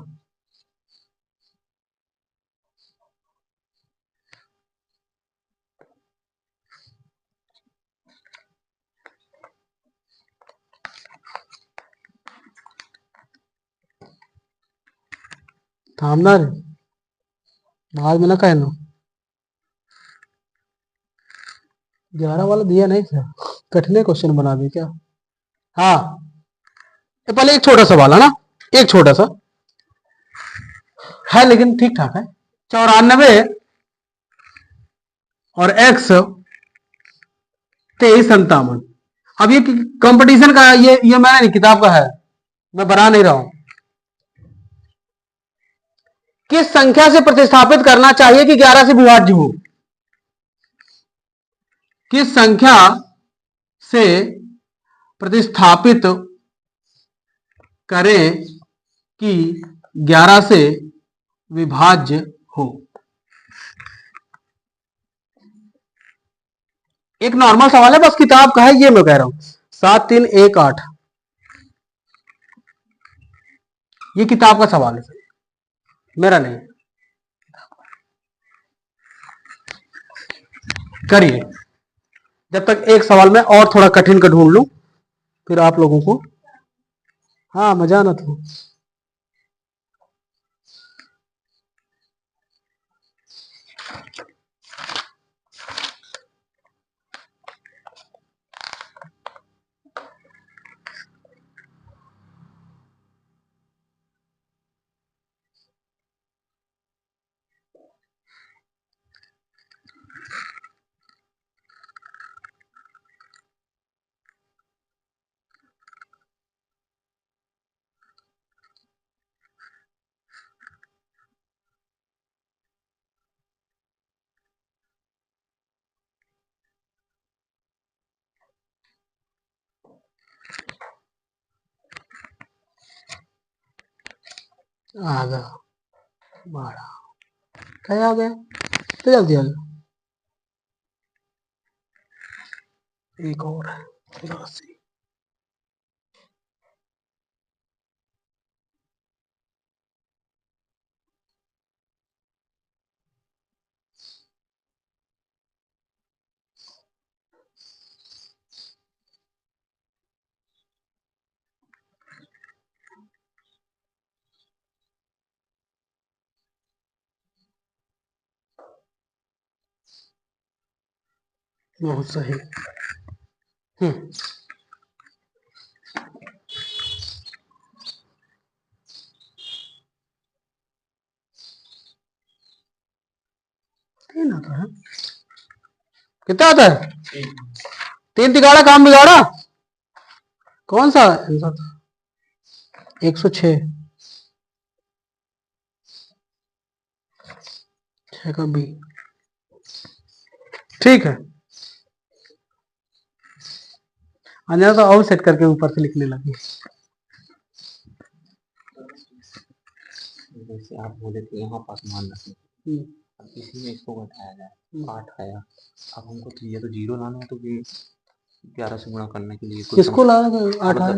थामना रे, बाद में ना कहना। 11 वाला दिया नहीं था, कठिन क्वेश्चन बना दे क्या। हाँ, पहले एक छोटा सवाल है ना, एक छोटा सा है लेकिन ठीक ठाक है। 94 और x 2357। अब ये कंपटीशन का, ये मैंने नहीं, किताब का है, मैं बना नहीं रहा हूं। किस संख्या से प्रतिस्थापित करना चाहिए कि 11 से विभाज्य हो? किस संख्या से प्रतिस्थापित करें कि 11 से विभाज्य हो? एक नॉर्मल सवाल है, बस किताब का है, ये मैं कह रहा हूं। 7318, ये किताब का सवाल है, मेरा नहीं। करिए, जब तक एक सवाल में और थोड़ा कठिन का ढूंढ लूं, फिर आप लोगों को हाँ मजा ना था। आ गया 12, क्या आ गया तो जल्दी आ गया। एक और है 83। बहुत सही। तीन आता है, कितना आता है? 3 तिगाड़ा काम बिगाड़ा। कौन सा आंसर था? 106, 6 का बी। ठीक है, अंजना तो और सेट करके ऊपर से लिखने लगी। जैसे आप बोले थे यहाँ पास मान रखें, अब इसी में इसको घटाया जाए, 8 आया। अब हमको तो ये तो 0 लाना है, तो 11 से गुणा करने के लिए किसको लाना था? 8 आया,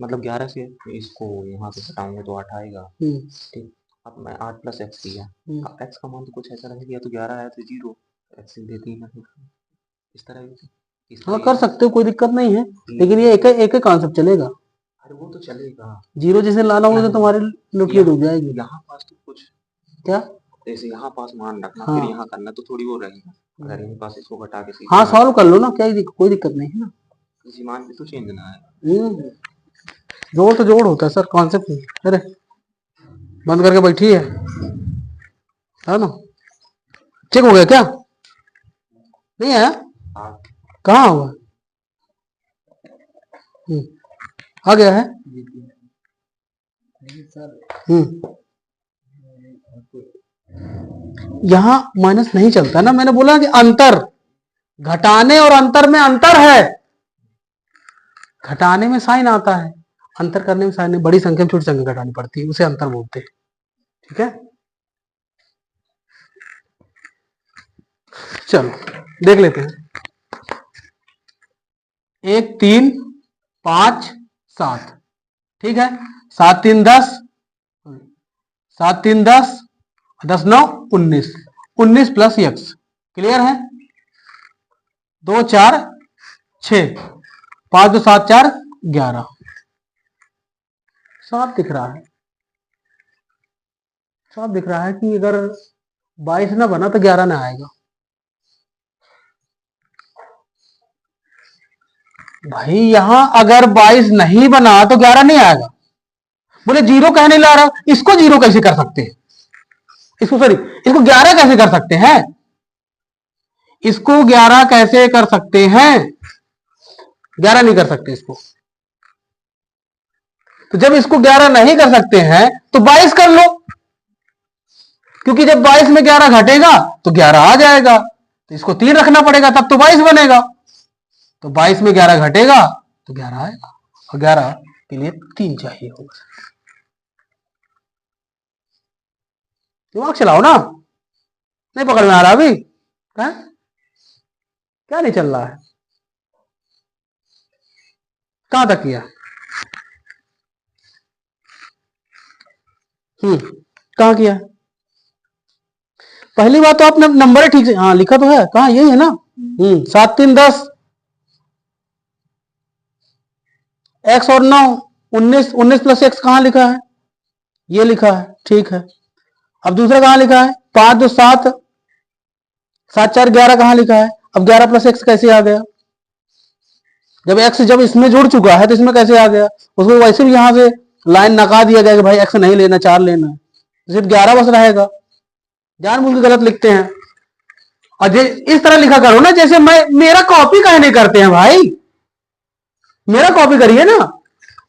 मतलब 11 से इसको यहाँ पे घटाऊंगा तो 8 आएगा। ठीक, अब मैं 8 + x लिया, अब x का मान तो कुछ ऐसा रहेगा, या तो 11 आया तो 0, x दे 3 है, इस तरह हाँ कर सकते हो, कोई दिक्कत नहीं है, लेकिन ये एक एक कॉन्सेप्ट चलेगा। अरे वो तो चलेगा, 0 जिसे लाना होगा तो तुम्हारे लुटिए डूब जाएगी। यहाँ पास तो कुछ क्या जैसे यहाँ पास मान रखना, हाँ, फिर यहाँ करना, तो थोड़ी वो रहेगा। अगर इनके पास इसको घटा के हाँ सॉल्व कर लो ना, क्या कोई दिक्कत नहीं है ना। किसी मान पे तो चेंज ना है। जोड़ तो जोड़ होता है सर, कॉन्सेप्ट नहीं। अरे बंद करके बैठी है ना। चेक हो गया क्या? नहीं है? कहाँ हुआ? आ गया है। यहाँ माइनस नहीं चलता ना, मैंने बोला कि अंतर, घटाने और अंतर में अंतर है। घटाने में साइन आता है, अंतर करने में साइन नहीं। बड़ी संख्या में छोटी संख्या घटानी पड़ती है, उसे अंतर बोलते हैं। ठीक है, चलो देख लेते हैं। 1 3 5 7, ठीक है। 7 3 10, 7 3 10, 10 9 19, 19 प्लस एक्स, क्लियर है। 2 4 6, 5 2 7 4 11, साफ दिख रहा है, साफ दिख रहा है कि अगर 22 ना बना तो 11 ना आएगा। भाई यहां अगर 22 नहीं बना तो 11 नहीं आएगा। बोले जीरो कहने ला रहा, इसको जीरो कैसे कर सकते हैं? इसको सॉरी, इसको 11 कैसे कर सकते हैं? इसको 11 कैसे कर सकते हैं? 11 नहीं कर सकते इसको। तो जब इसको 11 नहीं कर सकते हैं तो 22 कर लो, क्योंकि जब 22 में 11 घटेगा तो 11 आ जाएगा। तो इसको 3 रखना पड़ेगा, तब तो 22 बनेगा। तो 22 में 11 घटेगा तो 11 आएगा, और 11 के लिए 3 चाहिए होगा। दिमाग चलाओ ना, नहीं पकड़ में आ रहा अभी है? क्या नहीं चल रहा है? कहां तक किया? कहां किया? पहली बात तो आपने नंबर ठीक से हाँ लिखा तो है, कहां? यही है ना। 7 3 10, एक्स और 9 19, 19 प्लस एक्स कहां लिखा है? ये लिखा है, ठीक है। अब दूसरा कहां लिखा है? 5 2 7, 7 4 11 कहां लिखा है? अब 11 प्लस एक्स कैसे आ गया? जब एक्स जब इसमें जुड़ चुका है तो इसमें कैसे आ गया? उसको वैसे भी यहां से लाइन नका दिया गया कि भाई एक्स नहीं लेना, 4 लेना है, सिर्फ 11 बस रहेगा। जानबूझ के गलत लिखते हैं। और इस तरह लिखा करो ना, जैसे मैं मेरा कॉपी काहे नहीं करते हैं भाई? मेरा कॉपी करिए ना।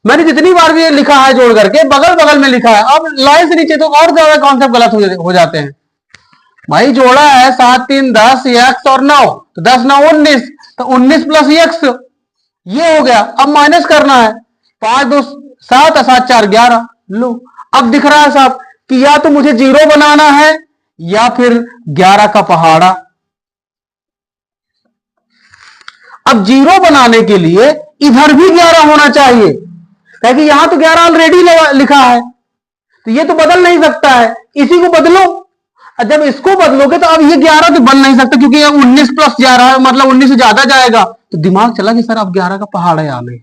मैंने जितनी बार भी लिखा है जोड़ करके, बगल बगल में लिखा है, अब लाइन से नीचे तो और ज्यादा कॉन्सेप्ट गलत हो जाते हैं। भाई जोड़ा है 7 3 10 एक्स और 9, तो 10 9 19, तो 19 प्लस एक्स ये हो गया। अब माइनस करना है, 5 2 7 7 4 11। लो अब दिख रहा है साहब कि या तो मुझे जीरो बनाना है या फिर 11 का पहाड़ा। अब जीरो बनाने के लिए इधर भी 11 होना चाहिए, क्योंकि यहां तो 11 ऑलरेडी लिखा है, तो ये तो बदल नहीं सकता है। इसी को बदलो। जब इसको बदलोगे तो अब ये 11 तो बन नहीं सकता, क्योंकि ये 19 प्लस 11 मतलब 19 से ज्यादा जाएगा। तो दिमाग चला कि सर अब 11 का पहाड़ा आ गए।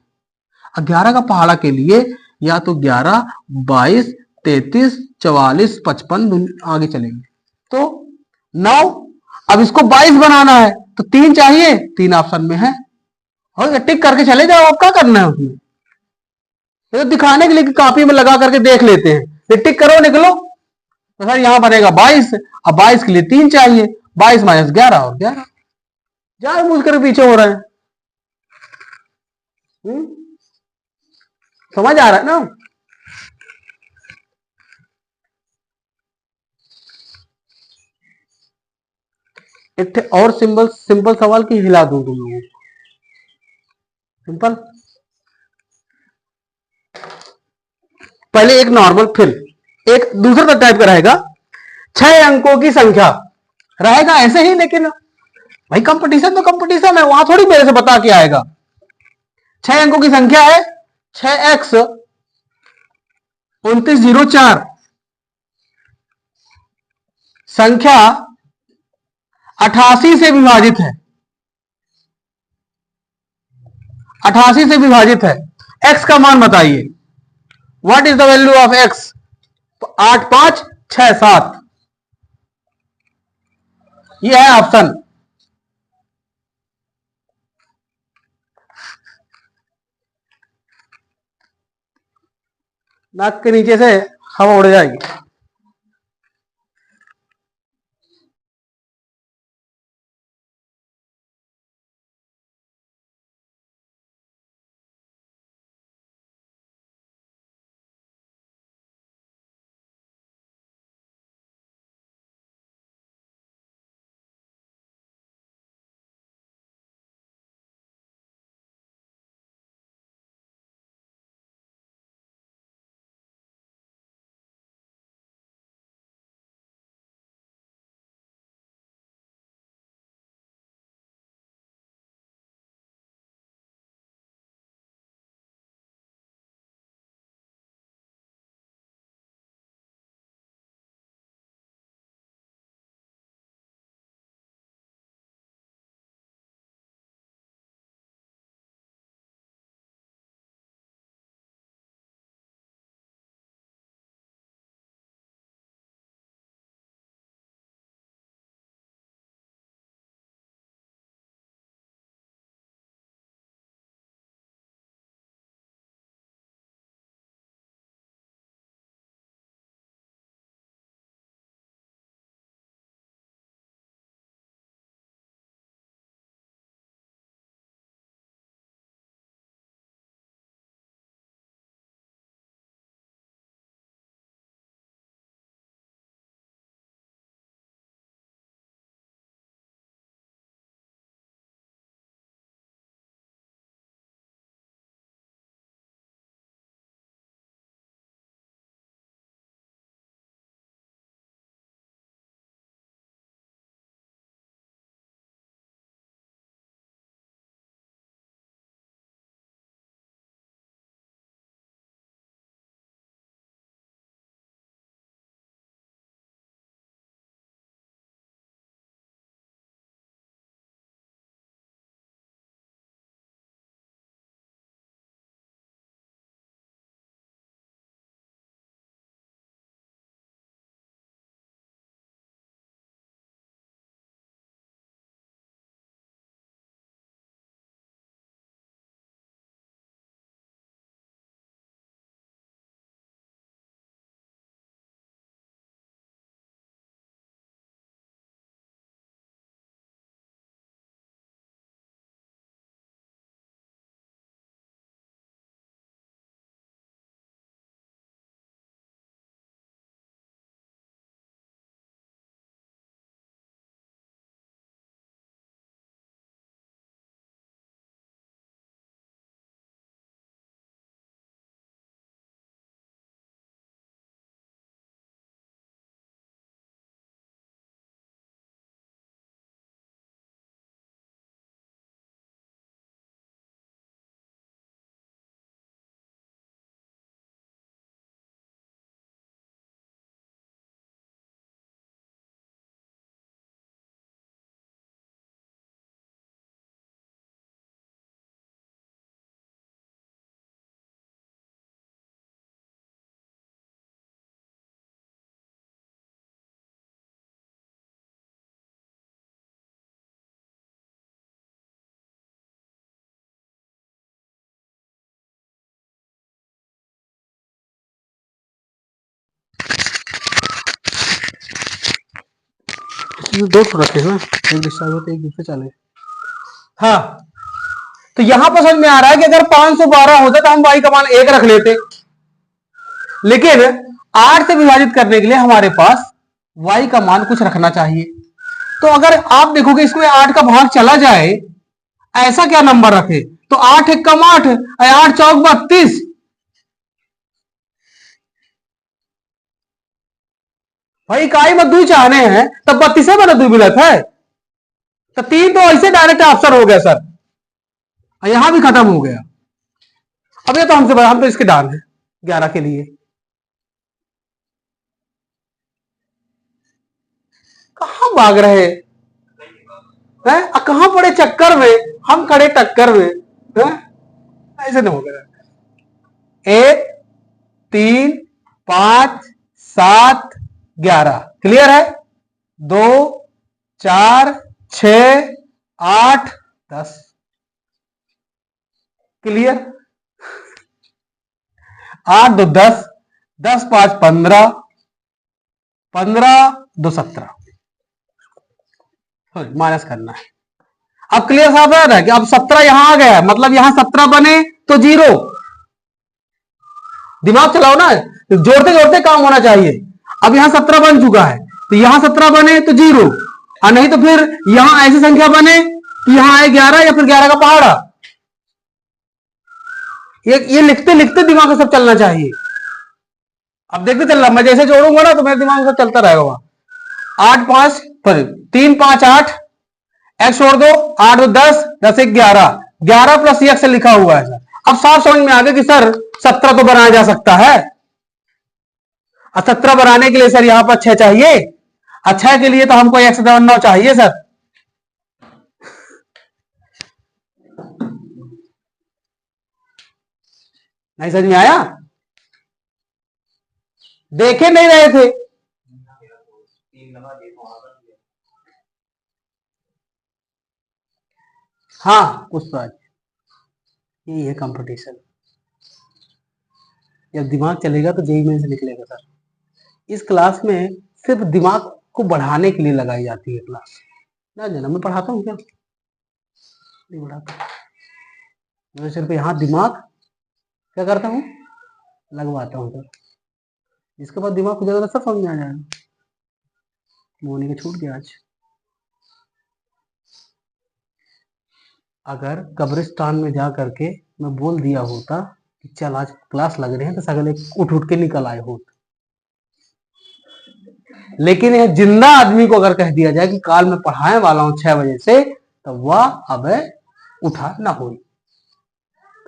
अब 11 का पहाड़ा के लिए या तो 11 22 33 44 55 आगे चलेंगे तो 9। अब इसको 22 बनाना है तो 3 चाहिए, 3 ऑप्शन में है, और टिक करके चले जाओ। अब क्या करना है उसमें? तो दिखाने के लिए कि कॉपी में लगा करके देख लेते हैं, तो टिक करो निकलो। तो सर यहां बनेगा 22, अब 22 के लिए 3 चाहिए, 22 माइनस 11 और 11। जान बूझ कर पीछे हो रहे हैं। समझ आ रहा है ना? एक और सिंपल सवाल की हिला दूं तुम लोगों को। सिंपल, पहले एक नॉर्मल, फिर एक दूसरा टाइप का रहेगा। 6 अंकों की संख्या रहेगा ऐसे ही, लेकिन भाई कंपटीशन तो कंपटीशन है, वहां थोड़ी मेरे से बता के आएगा। 6 अंकों की संख्या है 6x 2904। संख्या 88 से विभाजित है, 88 से विभाजित है। x का मान बताइए। What is the value of x? 8 5 6 7, ये है ऑप्शन। नाक के नीचे से हवा उड़ जाएगी। दो तो रखे ना, एक डिस्चार्ज होते एक दूसरे चाले। हाँ, तो यहां पर समझ में आ रहा है कि अगर 512 होता तो हम वाई का मान 1 रख लेते, लेकिन 8 से विभाजित करने के लिए हमारे पास वाई का मान कुछ रखना चाहिए। तो अगर आप देखोगे इसमें 8 का भाग चला जाए, ऐसा क्या नंबर रखे, तो 8 एक कम 8, 8 चौक 32। भाई इकाई में 2 चाहने हैं तब 32 में 2 मिलत है, तो 3 तो ऐसे डायरेक्ट ऑप्शन हो गया सर, यहां भी खत्म हो गया। अब ये तो हमसे बड़ा, हम तो इसके डाल है 11 के लिए। कहां भाग रहे हैं, कहां पड़े चक्कर में, हम खड़े टक्कर में है? ऐसे नहीं हो गया। 1 3 5 7 11 क्लियर है, 2 4 6 8 10 क्लियर, 8 2 10, 10 5 15, 15 2 17, माइनस करना है। अब क्लियर साफ है कि अब 17 यहां आ गया, मतलब यहां 17 बने तो 0। दिमाग चलाओ ना, जोड़ते जोड़ते काम होना चाहिए। अब यहां 17 बन चुका है, तो यहां 17 बने तो 0, और नहीं तो फिर यहां ऐसी संख्या बने कि यहां आए 11 या फिर 11 का पहाड़ा। ये लिखते लिखते दिमाग में सब चलना चाहिए। अब देखते चलना, मैं जैसे जोड़ूंगा ना तो मेरे दिमाग में सब चलता रहेगा। वहां 8 5 3 5 8, एक्स छोड़ दो, 8 2 10, 10 1 11, 11 प्लस एक्स लिखा हुआ है सर। अब साफ समझ में आ गया कि सर 17 तो बनाया जा सकता है। 17 बनाने के लिए सर यहां पर 6 चाहिए, 6 के लिए तो हमको एक्स 9 चाहिए सर। नहीं समझ में आया? देखे नहीं रहे थे। हाँ कुछ तो आज यही है कंपटीशन। जब दिमाग चलेगा तो जेई में से निकलेगा सर। इस क्लास में सिर्फ दिमाग को बढ़ाने के लिए लगाई जाती है क्लास। ना जाना मैं पढ़ाता हूँ क्या? नहीं पढ़ाता। मैं सिर्फ यहाँ दिमाग क्या करता हूँ, लगवाता हूँ सर। इसके बाद दिमाग को ज्यादा सब समझ में आ जाएगा। मोनी का छूट गया आज। अगर कब्रिस्तान में जा करके मैं बोल दिया होता कि चल आज क्लास लग रहे हैं, तो सगले उठ उठ के निकल आए होते। लेकिन यह जिंदा आदमी को अगर कह दिया जाए कि काल मैं पढ़ाने वाला हूं 6 बजे से, तो वह अब उठा ना हो।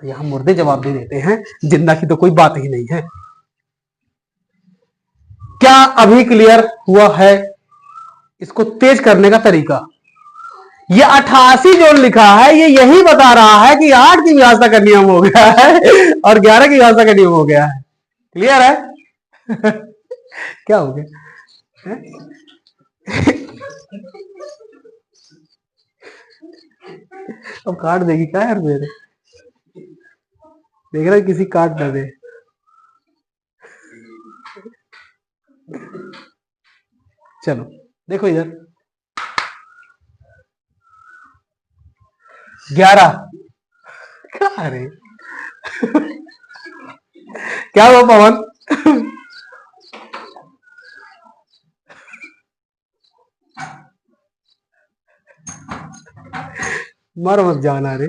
तो यहां मुर्दे जवाब दे देते हैं, जिंदा की तो कोई बात ही नहीं है। क्या अभी क्लियर हुआ है? इसको तेज करने का तरीका, ये 88 जो लिखा है ये यही बता रहा है कि 8 की व्यवस्था का नियम हो गया है और 11 की व्यवस्था का नियम हो गया है। क्लियर है? क्या हो गया? अब काट देगी क्या यार मेरे? देख रहा है किसी काट ना दे। चलो देखो इधर 11 क्या रे? क्या हुआ पवन? मर मत जाना रे।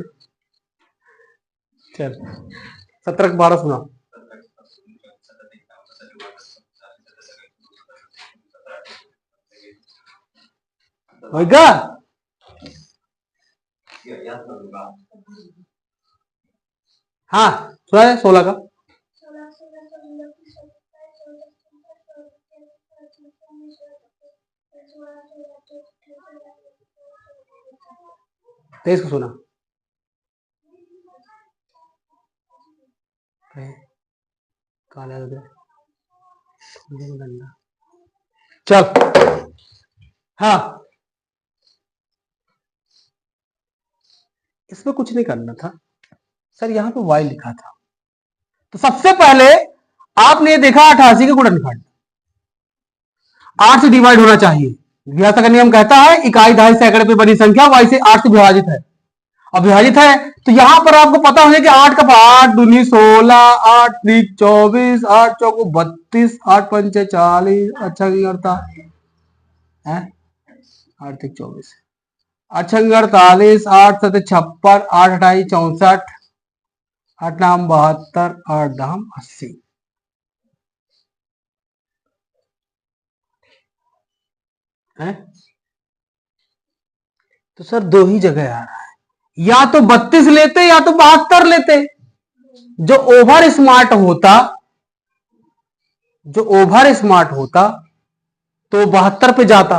चल 17 12 सुना। होगा? हाँ सुना है 16 का। तेईस को सुना। काला चल हाँ, इसमें कुछ नहीं करना था सर। यहां पे y लिखा था, तो सबसे पहले आपने देखा 88 के गुणनखंड 8 से डिवाइड होना चाहिए। व्यवस्था का नियम कहता है इकाई दहाई सैकड़े पे बनी संख्या y से 8 से विभाजित है। अब विभाजित है तो यहां पर आपको पता होगा कि 8 का 8 दूनी 16, 8 त्रिक 24, 8 चौको 32, 8 पंचे 40, अच्छा 48 है, 8 त्रिक 24, अच्छा 48, 8 सत 56, 8 अठाई 64, 8 नाम 72, 8 दाम 80 है। तो सर दो ही जगह आ रहा है, या तो 32 लेते या तो 72 लेते। जो ओवर स्मार्ट होता, जो ओवर स्मार्ट होता तो 72 पे जाता।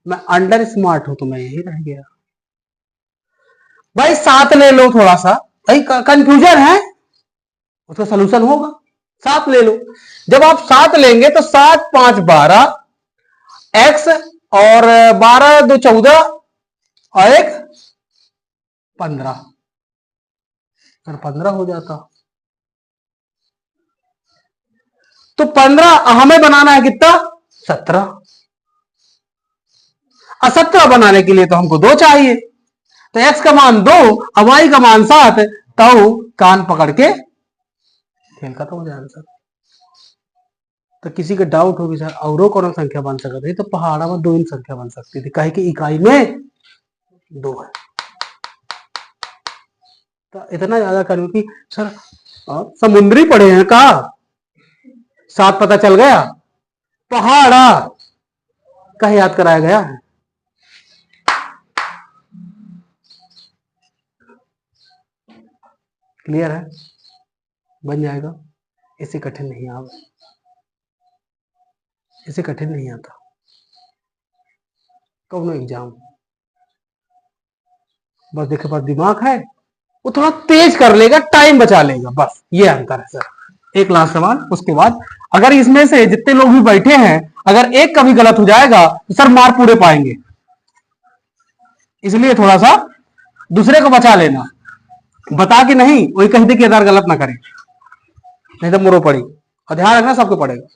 मैं अंडर स्मार्ट हूं तो मैं यही रह गया। भाई 7 ले लो, थोड़ा सा भाई कंफ्यूजन है, उसका सलूशन होगा। 7 ले लो। जब आप 7 लेंगे तो 7 5 12, एक्स और 12 2 14 और 1 15, सर 15 हो जाता। तो 15 हमें बनाना है कितना? 17। और 17 बनाने के लिए तो हमको 2 चाहिए, तो x का मान 2 और y का मान 7, तो कान पकड़ के खेल खत्म हो जाएगा सर। तो किसी का डाउट होगी सर और कौन संख्या बन सकती है, तो पहाड़ा में 2 संख्या बन सकती थी, कहे कि इकाई में 2 है। तो इतना ज्यादा करूं कि सर समुद्री पढ़े हैं का? 7 पता चल गया, पहाड़ा कहे याद कराया गया है। क्लियर है? बन जाएगा, इससे कठिन नहीं आता, इससे कठिन नहीं आता कौन एग्जाम। बस देखे पास दिमाग है, वो थोड़ा तेज कर लेगा, टाइम बचा लेगा, बस ये अंतर है सर। एक लास्ट सवाल, उसके बाद अगर इसमें से जितने लोग भी बैठे हैं अगर एक कभी गलत हो जाएगा तो सर मार पूरे पाएंगे, इसलिए थोड़ा सा दूसरे को बचा लेना, बता के नहीं वही कह दे कि आधार गलत ना करे, नहीं तो मुरो पड़ी। और ध्यान रखना सबको पड़ेगा।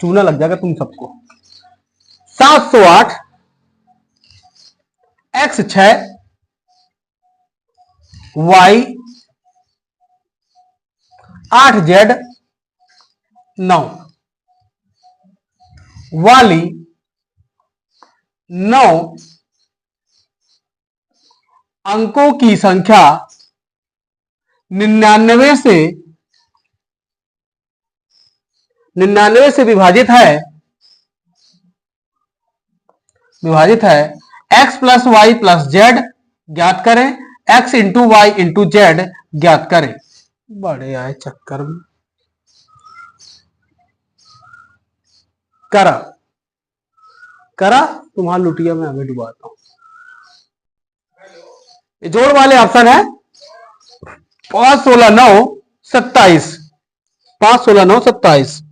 चूना लग जाएगा तुम सबको। 708 x 6 y 8 z 9 वाली 9 अंकों की संख्या 99 से विभाजित है x plus Y plus Z ज्ञात करें, x into Y into Z ज्ञात करें। बड़े आए चक्कर में, करा तुम्हारा लुटिया में आगे डुबाता हूं। जोड़ वाले ऑप्शन है 5 16 9 27, 5 16 9 27।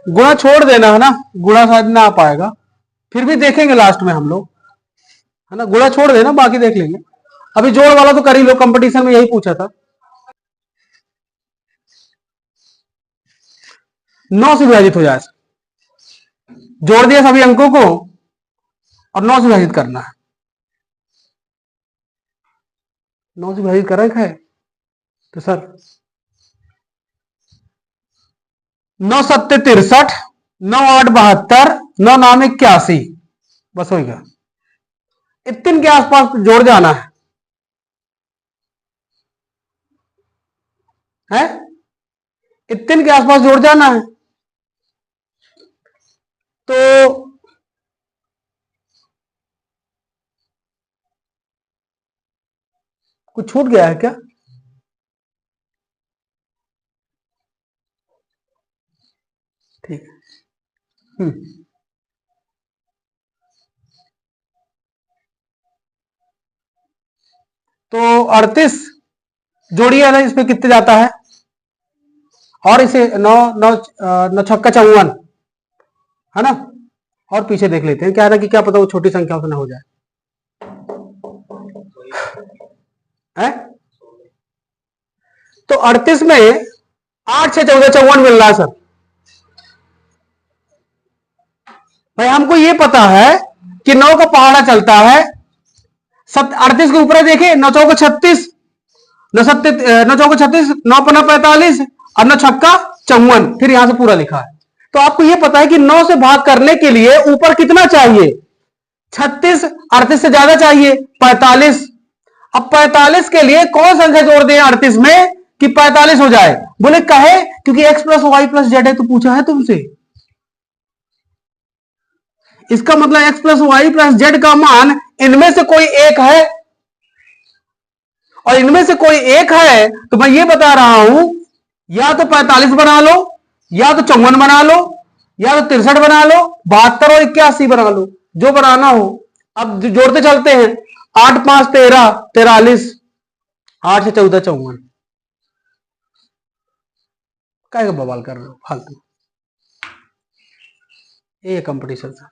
गुणा छोड़ देना है ना, गुणा शायद ना आ पाएगा, फिर भी देखेंगे लास्ट में हम लोग, है ना। गुणा छोड़ देना, बाकी देख लेंगे। अभी जोड़ वाला तो कर ही लो, कंपटीशन में यही पूछा था। 9 से विभाजित हो जाए, जोड़ दिया सभी अंकों को और 9 से विभाजित करना है। 9 से विभाजित कर रखा है तो सर 9 7 63, 9 8 72, 9 9 81, बस होगा। इतने के आसपास जोड़ जाना है इतने के आसपास जोड़ जाना है। तो कुछ छूट गया है क्या? ठीक है। तो 38 जोड़िए ना, इसमें कितने जाता है, और इसे 9 9 9 छक्का 54, है ना। और पीछे देख लेते हैं, क्या है ना कि क्या पता वो छोटी संख्या से ना हो जाए है? तो 38 में 8 6 14 54 मिल रहा है सर। भाई हमको ये पता है कि 9 का पहाड़ा चलता है 38 के ऊपर देखे, 9 चौका 36, 9 चौका 36, 9 पन्ना 45 और 9 छक्का 54, फिर यहां से पूरा लिखा है। तो आपको यह पता है कि 9 से भाग करने के लिए ऊपर कितना चाहिए, 36, 38 से ज्यादा चाहिए 45। अब 45 के लिए कौन संख्या जोड़ दें 38 में कि 45 हो जाए? बोले कहे क्योंकि x plus Y plus Z है, तो पूछा है तुमसे। इसका मतलब x plus Y plus Z का मान इनमें से कोई एक है, और इनमें से कोई एक है तो मैं ये बता रहा हूं या तो 45 बना लो, या तो 54 बना लो, या तो 63 बना लो, 72 और 81 बना लो, जो बनाना हो। अब जोड़ते चलते हैं, 8 5 13 43, 8 से 14 54। क्या का बवाल कर रहे हो फालतू, ये कंपटीशन था।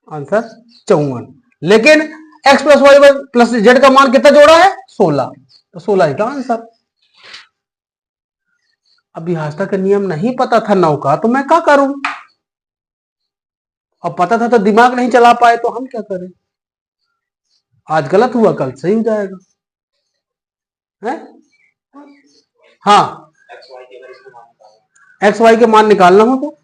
आंसर 54। लेकिन x plus Y plus Z का मान कितना जोड़ा है? 16, तो 16 इसका आंसर। अब भाषा का नियम नहीं पता था 9 का, तो मैं क्या करूं? अब पता था तो दिमाग नहीं चला पाए, तो हम क्या करें? आज गलत हुआ, कल सही हो जाएगा, है? हाँ, एक्स वाई के मान निकालना हो तो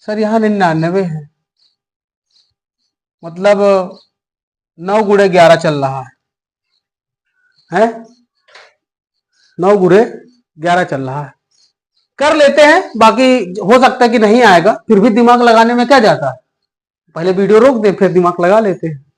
सर यहाँ 99 है, मतलब 9 गुणे 11 चल रहा है 9 गुणे 11 चल रहा है। कर लेते हैं, बाकी हो सकता है कि नहीं आएगा, फिर भी दिमाग लगाने में क्या जाता है। पहले वीडियो रोक दे, फिर दिमाग लगा लेते हैं।